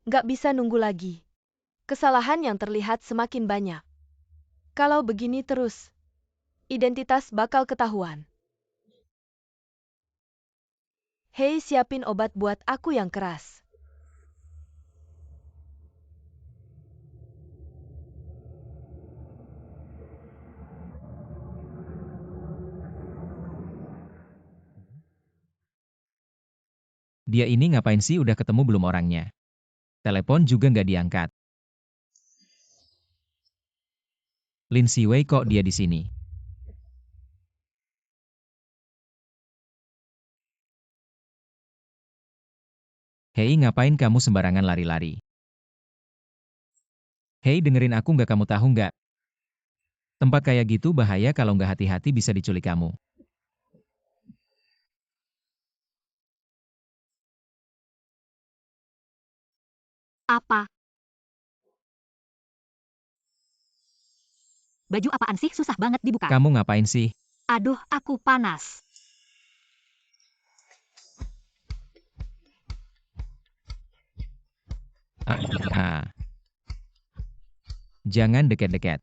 Nggak bisa nunggu lagi. Kesalahan yang terlihat semakin banyak. Kalau begini terus, identitas bakal ketahuan. Hei, siapin obat buat aku yang keras. Dia ini ngapain sih, udah ketemu belum orangnya? Telepon juga nggak diangkat. Lin Siwei, kok dia di sini? Hei, ngapain kamu sembarangan lari-lari? Hei, dengerin aku, nggak, kamu tahu nggak? Tempat kayak gitu bahaya, kalau nggak hati-hati bisa diculik kamu. Apa? Baju apaan sih, susah banget dibuka. Kamu ngapain sih? Aduh, aku panas. Ah. Jangan dekat-dekat.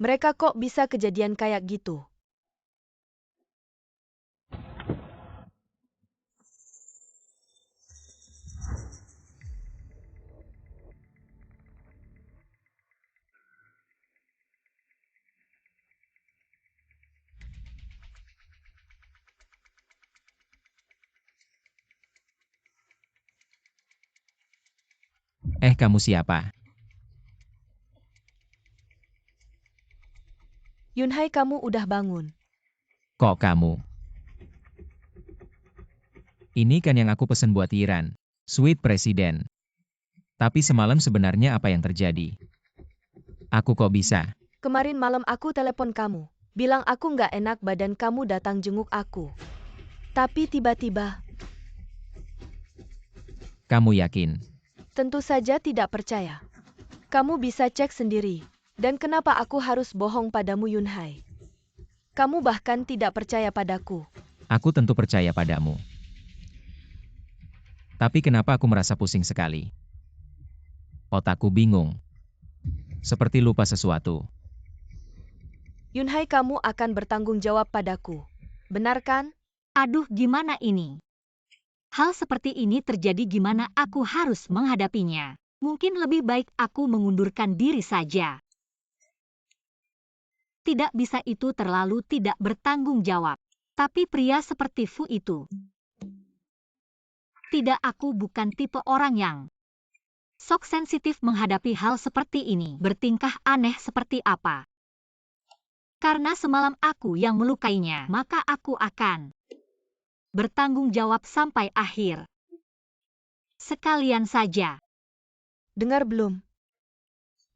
Mereka kok bisa kejadian kayak gitu? Kamu siapa? Yunhai, kamu udah bangun. Kok kamu? Ini kan yang aku pesen buat Yiran. Sweet Presiden. Tapi semalam sebenarnya apa yang terjadi? Aku kok bisa? Kemarin malam aku telepon kamu. Bilang aku nggak enak badan, kamu datang jenguk aku. Tapi tiba-tiba, Kamu yakin? tentu saja tidak percaya. Kamu bisa cek sendiri. Dan kenapa aku harus bohong padamu, Yunhai? Kamu bahkan tidak percaya padaku. Aku tentu percaya padamu. Tapi kenapa aku merasa pusing sekali? Otakku bingung. Seperti lupa sesuatu. Yunhai, kamu akan bertanggung jawab padaku. Benar kan? Aduh, gimana ini? Hal seperti ini terjadi, gimana aku harus menghadapinya? Mungkin lebih baik aku mengundurkan diri saja. Tidak bisa, itu terlalu tidak bertanggung jawab. Tapi pria seperti Fu itu. Tidak, aku bukan tipe orang yang sok sensitif menghadapi hal seperti ini. Bertingkah aneh seperti apa? Karena semalam aku yang melukainya, maka aku akan bertanggung jawab sampai akhir. Sekalian saja. Dengar belum?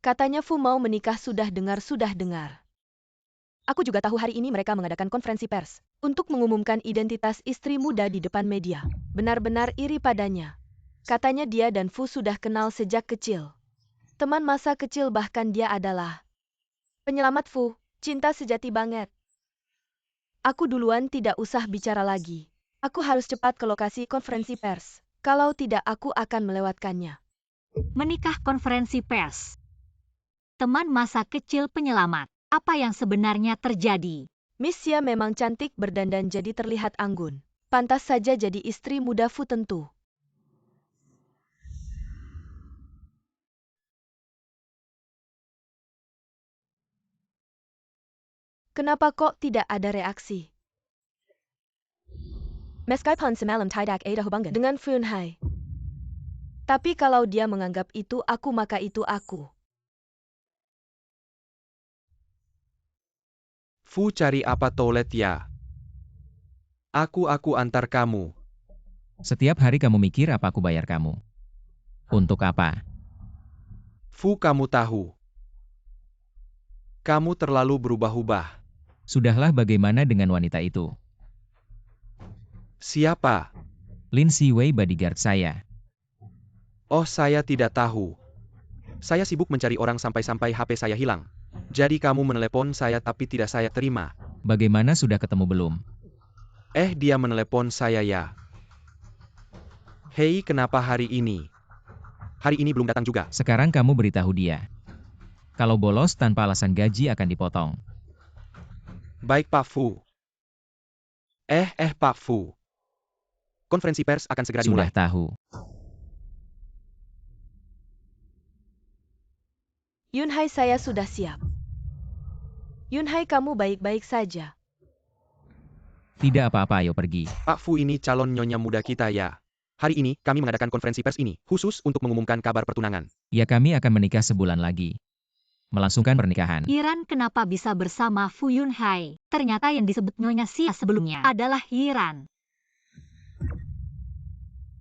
Katanya Fu mau menikah, sudah dengar. Aku juga tahu hari ini mereka mengadakan konferensi pers untuk mengumumkan identitas istri muda di depan media. Benar-benar iri padanya. Katanya dia dan Fu sudah kenal sejak kecil. Teman masa kecil, bahkan dia adalah penyelamat Fu. Cinta sejati banget. Aku duluan, tidak usah bicara lagi. Aku harus cepat ke lokasi konferensi pers. Kalau tidak, aku akan melewatkannya. Menikah konferensi pers. Teman masa kecil penyelamat. Apa yang sebenarnya terjadi? Miss Xia memang cantik, berdandan jadi terlihat anggun. Pantas saja jadi istri muda Fu tentu. Kenapa kok tidak ada reaksi? Meskipun semalam tidak ada hubungan dengan Fu Yunhai. Tapi kalau dia menganggap itu aku, maka itu aku. Fu, cari apa toilet ya? Aku antar kamu. Setiap hari kamu mikir apa aku bayar kamu? Untuk apa? Fu, kamu tahu. Kamu terlalu berubah-ubah. Sudahlah, bagaimana dengan wanita itu? Siapa? Lin Siwei, bodyguard saya. Oh, saya tidak tahu. Saya sibuk mencari orang sampai-sampai HP saya hilang. Jadi kamu menelepon saya tapi tidak saya terima. Bagaimana, sudah ketemu belum? Dia menelepon saya ya. Hei, kenapa hari ini? Hari ini belum datang juga. Sekarang kamu beritahu dia. Kalau bolos tanpa alasan, gaji akan dipotong. Baik, Pak Fu. Pak Fu. Konferensi pers akan segera dimulai. Sudah tahu. Yunhai, saya sudah siap. Yunhai, kamu baik-baik saja. Tidak apa-apa, ayo pergi. Pak Fu, ini calon nyonya muda kita ya. Hari ini kami mengadakan konferensi pers ini khusus untuk mengumumkan kabar pertunangan. Ya, kami akan menikah sebulan lagi. Melangsungkan pernikahan. Yiran kenapa bisa bersama Fu Yunhai? Ternyata yang disebut Nyonya Xia sebelumnya adalah Yiran.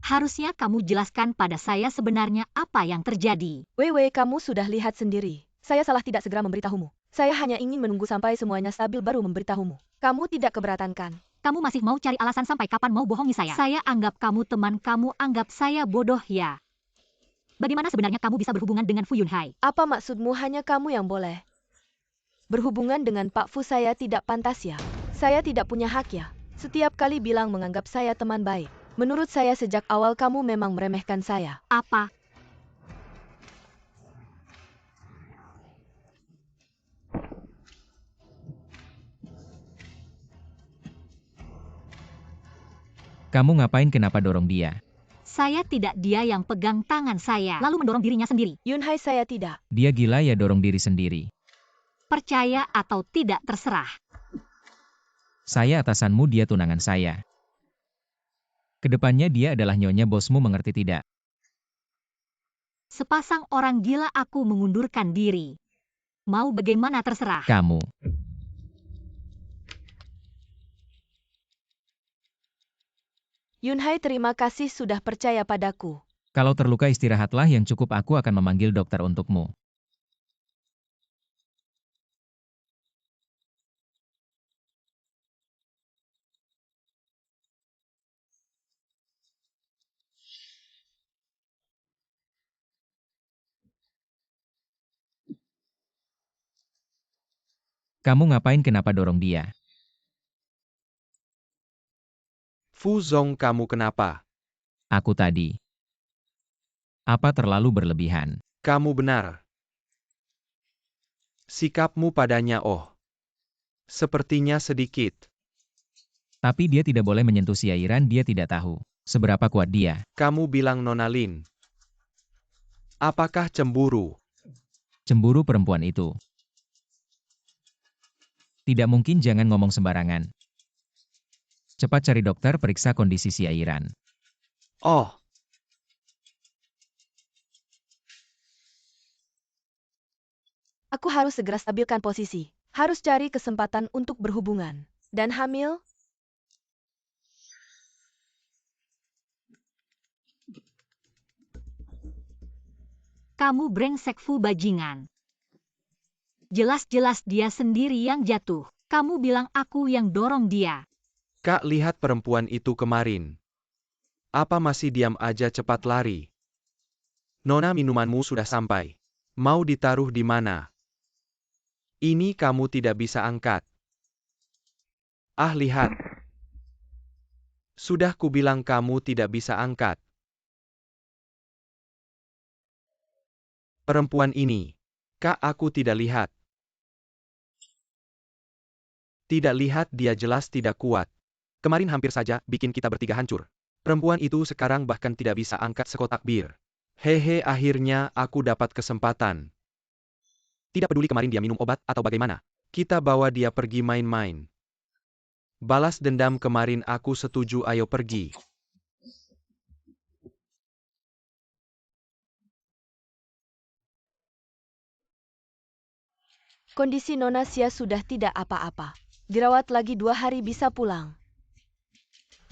Harusnya kamu jelaskan pada saya sebenarnya apa yang terjadi. Wei, kamu sudah lihat sendiri. Saya salah tidak segera memberitahumu. Saya hanya ingin menunggu sampai semuanya stabil baru memberitahumu. Kamu tidak keberatan kan? Kamu masih mau cari alasan sampai kapan mau bohongi saya? Saya anggap kamu teman, kamu anggap saya bodoh ya? Bagaimana sebenarnya kamu bisa berhubungan dengan Fu Yunhai? Apa maksudmu hanya kamu yang boleh berhubungan dengan Pak Fu? Saya tidak pantas ya? Saya tidak punya hak ya? Setiap kali bilang menganggap saya teman baik. Menurut saya sejak awal kamu memang meremehkan saya. Apa? Kamu ngapain, kenapa dorong dia? Saya tidak, dia yang pegang tangan saya, lalu mendorong dirinya sendiri. Yunhai, saya tidak. Dia gila ya, dorong diri sendiri. Percaya atau tidak terserah. Saya atasanmu, dia tunangan saya. Kedepannya dia adalah nyonya bosmu, mengerti tidak? Sepasang orang gila, aku mengundurkan diri. Mau bagaimana terserah. Kamu. Yunhai, terima kasih sudah percaya padaku. Kalau terluka istirahatlah yang cukup, aku akan memanggil dokter untukmu. Kamu ngapain, kenapa dorong dia? Fu Zong, kamu kenapa? Aku tadi. Apa terlalu berlebihan? Kamu benar. Sikapmu padanya sepertinya sedikit. Tapi dia tidak boleh menyentuh Siairan, dia tidak tahu seberapa kuat dia. Kamu bilang Nona Lin. Apakah cemburu? Cemburu perempuan itu. Tidak mungkin, jangan ngomong sembarangan. Cepat cari dokter, periksa kondisi Siairan. Oh, Aku harus segera stabilkan posisi. Harus cari kesempatan untuk berhubungan. Dan hamil? Kamu brengsek, Fu bajingan. Jelas-jelas dia sendiri yang jatuh. Kamu bilang aku yang dorong dia. Kak, lihat perempuan itu kemarin. Apa masih diam aja, cepat lari. Nona, minumanmu sudah sampai. Mau ditaruh di mana? Ini kamu tidak bisa angkat. Ah, lihat. Sudah kubilang kamu tidak bisa angkat. Perempuan ini. Kak, aku tidak lihat. Tidak lihat, dia jelas tidak kuat. Kemarin hampir saja bikin kita bertiga hancur. Perempuan itu sekarang bahkan tidak bisa angkat sekotak bir. Hehe, akhirnya aku dapat kesempatan. Tidak peduli kemarin dia minum obat atau bagaimana. Kita bawa dia pergi main-main. Balas dendam kemarin, aku setuju, ayo pergi. Kondisi Nona Xia sudah tidak apa-apa. Dirawat lagi 2 hari bisa pulang.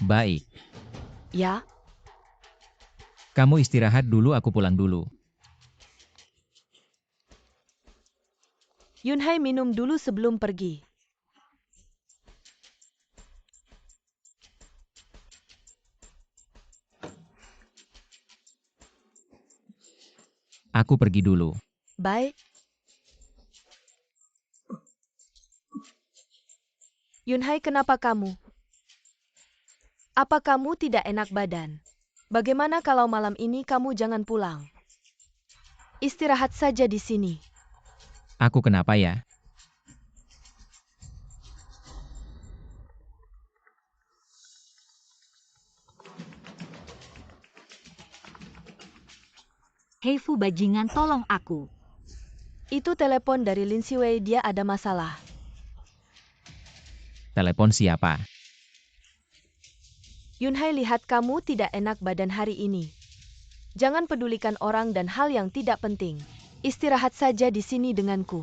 Baik. Ya? Kamu istirahat dulu, aku pulang dulu. Yunhai minum dulu sebelum pergi. Aku pergi dulu. Baik. Yunhai, kenapa kamu? Apa kamu tidak enak badan? Bagaimana kalau malam ini kamu jangan pulang? Istirahat saja di sini. Aku kenapa ya? Hei Fu bajingan, tolong aku. Itu telepon dari Lin Siwei, dia ada masalah. Telepon siapa? Yunhai, lihat kamu tidak enak badan hari ini. Jangan pedulikan orang dan hal yang tidak penting. Istirahat saja di sini denganku.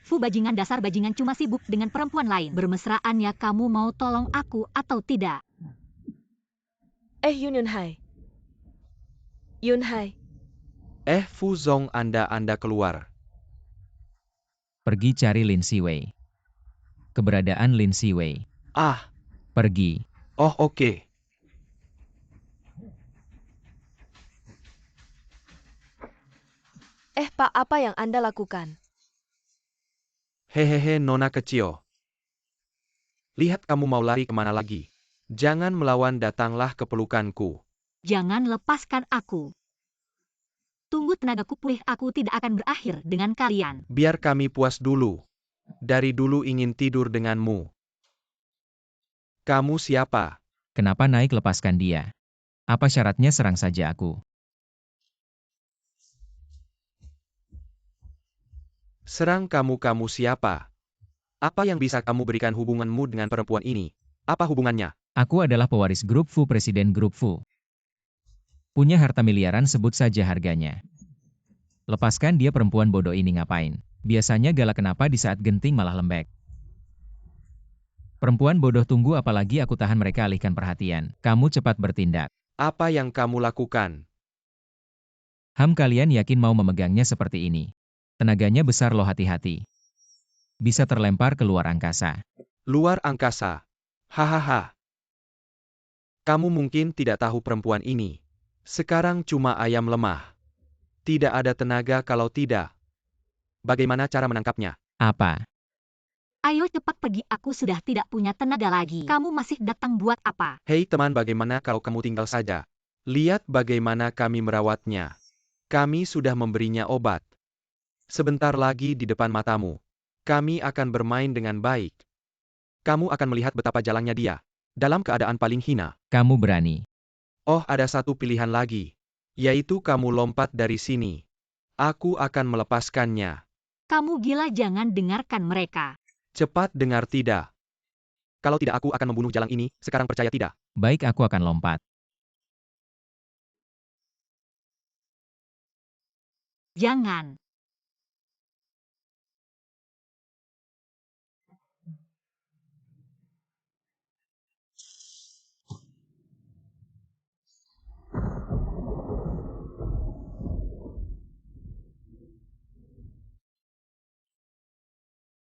Fu bajingan, dasar bajingan, cuma sibuk dengan perempuan lain. Bermesraan ya, kamu mau tolong aku atau tidak? Yunhai. Yunhai. Fu Zong, Anda keluar. Pergi cari Lin Siwei. Keberadaan Lin Siwei. Ah, Pergi. oh oke. Pak, apa yang Anda lakukan? Hehehe, Nona kecil. Lihat kamu mau lari kemana lagi. Jangan melawan, datanglah ke pelukanku. Jangan lepaskan aku. Tunggu tenagaku pulih, aku tidak akan berakhir dengan kalian. Biar kami puas dulu. Dari dulu ingin tidur denganmu. Kamu siapa? Kenapa naik, lepaskan dia. Apa syaratnya, serang saja aku. Serang kamu siapa? Apa yang bisa kamu berikan hubunganmu dengan perempuan ini? Apa hubungannya? Aku adalah pewaris grup Fu, presiden grup Fu. Punya harta miliaran, sebut saja harganya. Lepaskan dia, perempuan bodoh ini ngapain? Biasanya galak, kenapa di saat genting malah lembek? Perempuan bodoh, tunggu apalagi, aku tahan mereka, alihkan perhatian. Kamu cepat bertindak. Apa yang kamu lakukan? Kalian yakin mau memegangnya seperti ini? Tenaganya besar loh, hati-hati. Bisa terlempar ke luar angkasa. Luar angkasa. Hahaha. Kamu mungkin tidak tahu perempuan ini. Sekarang cuma ayam lemah. Tidak ada tenaga kalau tidak. Bagaimana cara menangkapnya? Apa? Ayo cepat pergi, aku sudah tidak punya tenaga lagi. Kamu masih datang buat apa? Hei teman, bagaimana kalau kamu tinggal saja? Lihat bagaimana kami merawatnya. Kami sudah memberinya obat. Sebentar lagi di depan matamu. Kami akan bermain dengan baik. Kamu akan melihat betapa jalannya dia. Dalam keadaan paling hina. Kamu berani? Oh, ada satu pilihan lagi. Yaitu kamu lompat dari sini. Aku akan melepaskannya. Kamu gila, jangan dengarkan mereka. Cepat dengar, tidak. Kalau tidak, aku akan membunuh jalang ini. Sekarang percaya tidak? Baik, aku akan lompat. Jangan.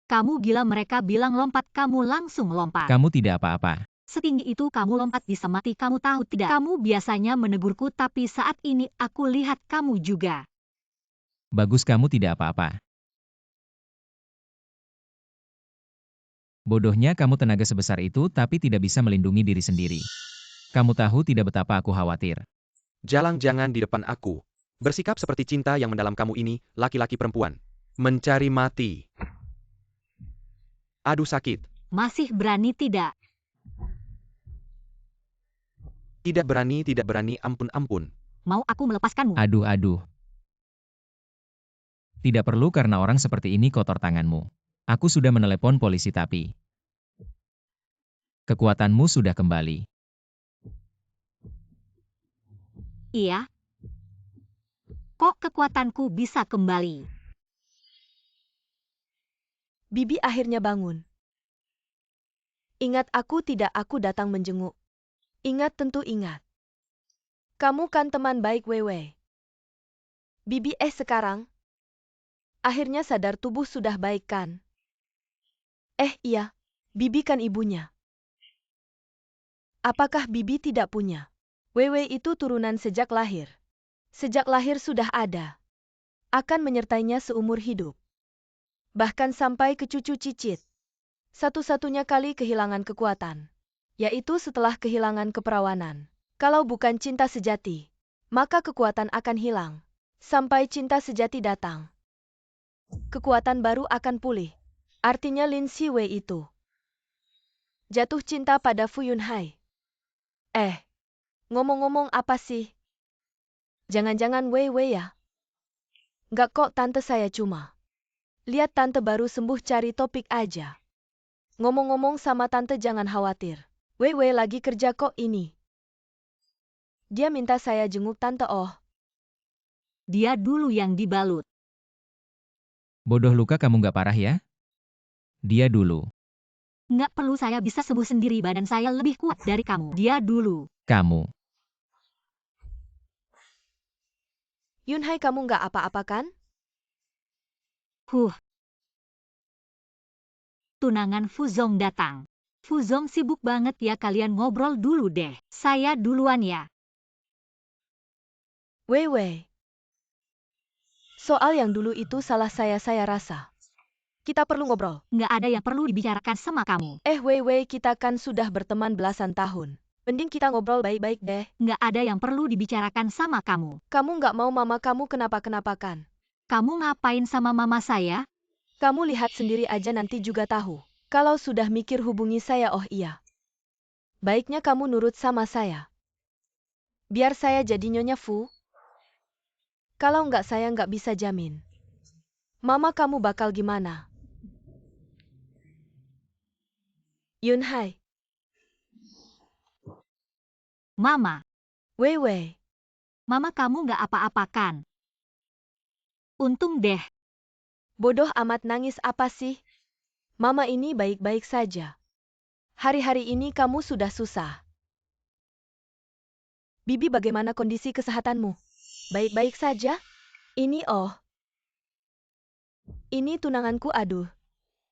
Kamu gila, mereka bilang lompat, kamu langsung lompat. Kamu tidak apa-apa. Setinggi itu kamu lompat, bisa mati, kamu tahu tidak? Kamu biasanya menegurku, tapi saat ini aku lihat kamu juga. Bagus, kamu tidak apa-apa. Bodohnya kamu, tenaga sebesar itu tapi tidak bisa melindungi diri sendiri. Kamu tahu tidak betapa aku khawatir. Jalang, jangan di depan aku. Bersikap seperti cinta yang mendalam kamu ini, laki-laki perempuan. Mencari mati. Aduh, sakit. Masih berani tidak? Tidak berani, ampun. Mau aku melepaskanmu? Aduh. Tidak perlu, karena orang seperti ini kotor tanganmu. Aku sudah menelepon polisi, tapi kekuatanmu sudah kembali. Iya. Kok kekuatanku bisa kembali? Bibi akhirnya bangun. Ingat aku tidak, aku datang menjenguk. Ingat, tentu ingat. Kamu kan teman baik Wewe. Bibi sekarang? Akhirnya sadar, tubuh sudah baik kan? Iya, Bibi kan ibunya. Apakah Bibi tidak punya? Wewe itu turunan sejak lahir. Sejak lahir sudah ada. Akan menyertainya seumur hidup. Bahkan sampai ke cucu cicit. Satu-satunya kali kehilangan kekuatan. Yaitu setelah kehilangan keperawanan. Kalau bukan cinta sejati, maka kekuatan akan hilang. Sampai cinta sejati datang. Kekuatan baru akan pulih. Artinya Lin Siwei itu jatuh cinta pada Fu Yunhai. Ngomong-ngomong apa sih? Jangan-jangan Wei ya? Nggak kok tante, saya cuma lihat tante baru sembuh, cari topik aja. Ngomong-ngomong sama tante, jangan khawatir. Wei lagi kerja kok ini. Dia minta saya jenguk tante. Oh, Dia dulu yang dibalut. Bodoh, luka kamu nggak parah ya? Dia dulu. Nggak perlu, saya bisa sembuh sendiri, badan saya lebih kuat dari kamu. Dia dulu. Kamu. Yunhai, kamu nggak apa-apa kan? Tunangan Fuzong datang. Fuzong sibuk banget ya, kalian ngobrol dulu deh. Saya duluan ya. Wei. Soal yang dulu itu salah saya rasa. Kita perlu ngobrol. Nggak ada yang perlu dibicarakan sama kamu. Wei, kita kan sudah berteman belasan tahun. Mending kita ngobrol baik-baik deh. Nggak ada yang perlu dibicarakan sama kamu. Kamu nggak mau mama kamu kenapa-kenapa kan? Kamu ngapain sama mama saya? Kamu lihat sendiri aja, nanti juga tahu. Kalau sudah mikir hubungi saya. Oh iya. Baiknya kamu nurut sama saya. Biar saya jadi Nyonya Fu. Kalau nggak, saya nggak bisa jamin. Mama kamu bakal gimana? Yunhai. Mama, Wei Wei, Mama kamu nggak apa-apakan. Untung deh. bodoh amat nangis apa sih? Mama ini baik-baik saja. Hari-hari ini kamu sudah susah. Bibi bagaimana kondisi kesehatanmu? Baik-baik saja? Ini ini tunanganku aduh.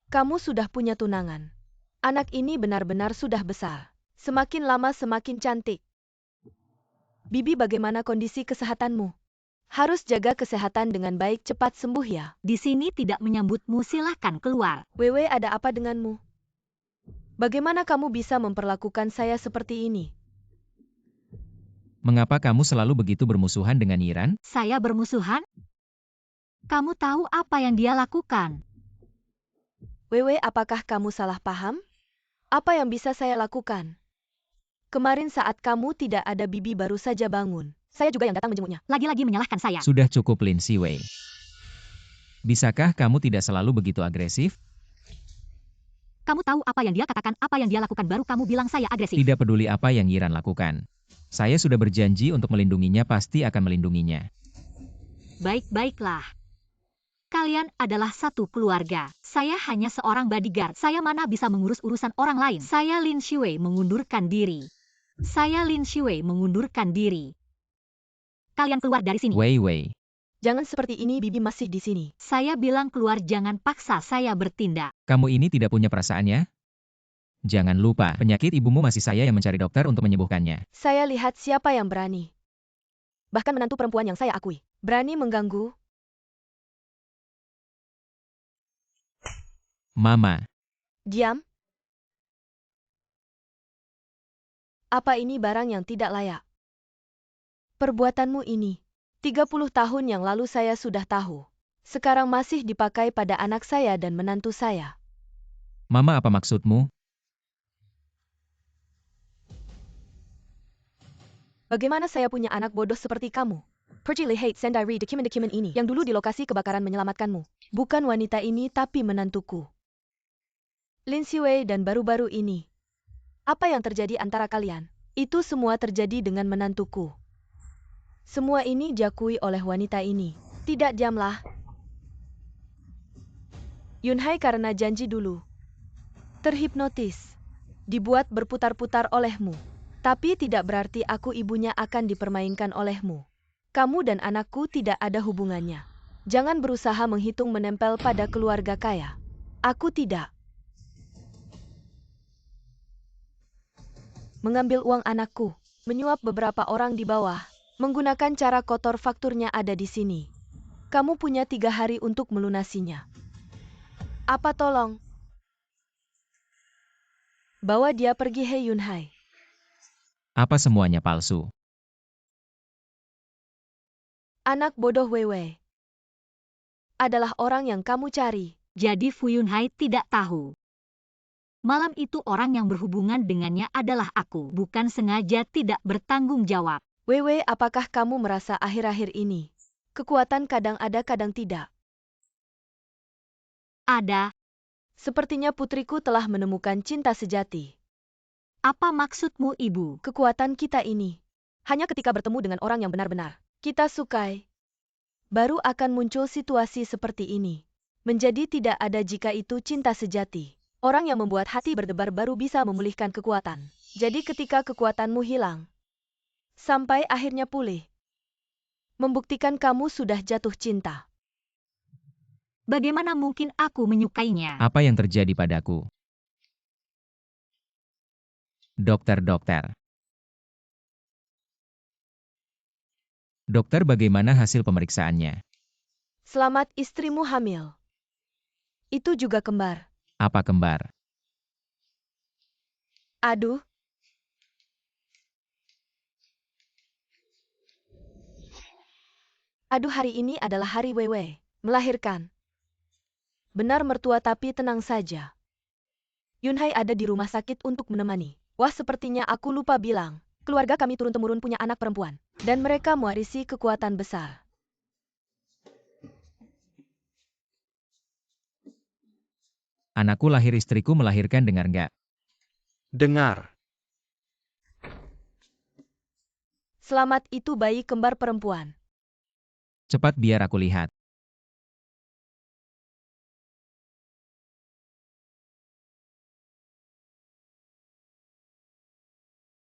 Kamu sudah punya tunangan. Anak ini benar-benar sudah besar. Semakin lama semakin cantik. Bibi bagaimana kondisi kesehatanmu? Harus jaga kesehatan dengan baik cepat sembuh ya. Di sini tidak menyambutmu, silahkan keluar. Wewe ada apa denganmu? Bagaimana kamu bisa memperlakukan saya seperti ini? Mengapa kamu selalu begitu bermusuhan dengan Yiran? Saya bermusuhan? Kamu tahu apa yang dia lakukan? Wewe apakah kamu salah paham? Apa yang bisa saya lakukan? Kemarin saat kamu tidak ada Bibi baru saja bangun. Saya juga yang datang menjenguknya. Lagi-lagi menyalahkan saya. Sudah cukup Lin Siwei. Bisakah kamu tidak selalu begitu agresif? Kamu tahu apa yang dia katakan, apa yang dia lakukan, baru kamu bilang saya agresif. Tidak peduli apa yang Yiran lakukan. Saya sudah berjanji untuk melindunginya, pasti akan melindunginya. Baik-baiklah. Kalian adalah satu keluarga. Saya hanya seorang bodyguard. Saya mana bisa mengurus urusan orang lain. Saya Lin Siwei mengundurkan diri. Saya Lin Siwei mengundurkan diri. Kalian keluar dari sini. Wei Wei. Jangan seperti ini, Bibi masih di sini. Saya bilang keluar, jangan paksa saya bertindak. Kamu ini tidak punya perasaannya? Jangan lupa, penyakit ibumu masih saya yang mencari dokter untuk menyembuhkannya. Saya lihat siapa yang berani. Bahkan menantu perempuan yang saya akui. Berani mengganggu. Mama. Diam. Apa ini barang yang tidak layak? Perbuatanmu ini, 30 tahun yang lalu saya sudah tahu. Sekarang masih dipakai pada anak saya dan menantu saya. Mama, apa maksudmu? Bagaimana saya punya anak bodoh seperti kamu? Pergi lihat sendiri dokumen-dokumen ini yang dulu di lokasi kebakaran menyelamatkanmu. Bukan wanita ini tapi menantuku. Lin Siwei dan baru-baru ini. Apa yang terjadi antara kalian? Itu semua terjadi dengan menantuku. Semua ini diakui oleh wanita ini. Tidak, diamlah. Yunhai karena janji dulu. Terhipnotis. Dibuat berputar-putar olehmu. Tapi tidak berarti aku ibunya akan dipermainkan olehmu. Kamu dan anakku tidak ada hubungannya. Jangan berusaha menghitung menempel pada keluarga kaya. Aku tidak. Mengambil uang anakku, menyuap beberapa orang di bawah, menggunakan cara kotor, fakturnya ada di sini. Kamu punya 3 hari untuk melunasinya. Apa tolong? Bawa dia pergi, Hei Yunhai. Apa semuanya palsu? Anak bodoh Wewe. Adalah orang yang kamu cari. Jadi Fu Yunhai tidak tahu. Malam itu orang yang berhubungan dengannya adalah aku. Bukan sengaja tidak bertanggung jawab. Wewe, apakah kamu merasa akhir-akhir ini kekuatan kadang ada kadang tidak? Ada. Sepertinya putriku telah menemukan cinta sejati. Apa maksudmu, Ibu? Kekuatan kita ini hanya ketika bertemu dengan orang yang benar-benar kita sukai, baru akan muncul situasi seperti ini. Menjadi tidak ada jika itu cinta sejati. Orang yang membuat hati berdebar baru bisa memulihkan kekuatan. Jadi ketika kekuatanmu hilang, sampai akhirnya pulih, membuktikan kamu sudah jatuh cinta. Bagaimana mungkin aku menyukainya? Apa yang terjadi padaku? Dokter. Dokter, bagaimana hasil pemeriksaannya? Selamat, istrimu hamil. Itu juga kembar. Apa kembar? Aduh. Aduh, hari ini adalah hari Wewe melahirkan. Benar mertua, tapi tenang saja. Yunhai ada di rumah sakit untuk menemani. Wah, sepertinya aku lupa bilang. Keluarga kami turun-temurun punya anak perempuan. Dan mereka mewarisi kekuatan besar. Anakku lahir, istriku melahirkan, dengar nggak? Dengar. Selamat, itu bayi kembar perempuan. Cepat biar aku lihat.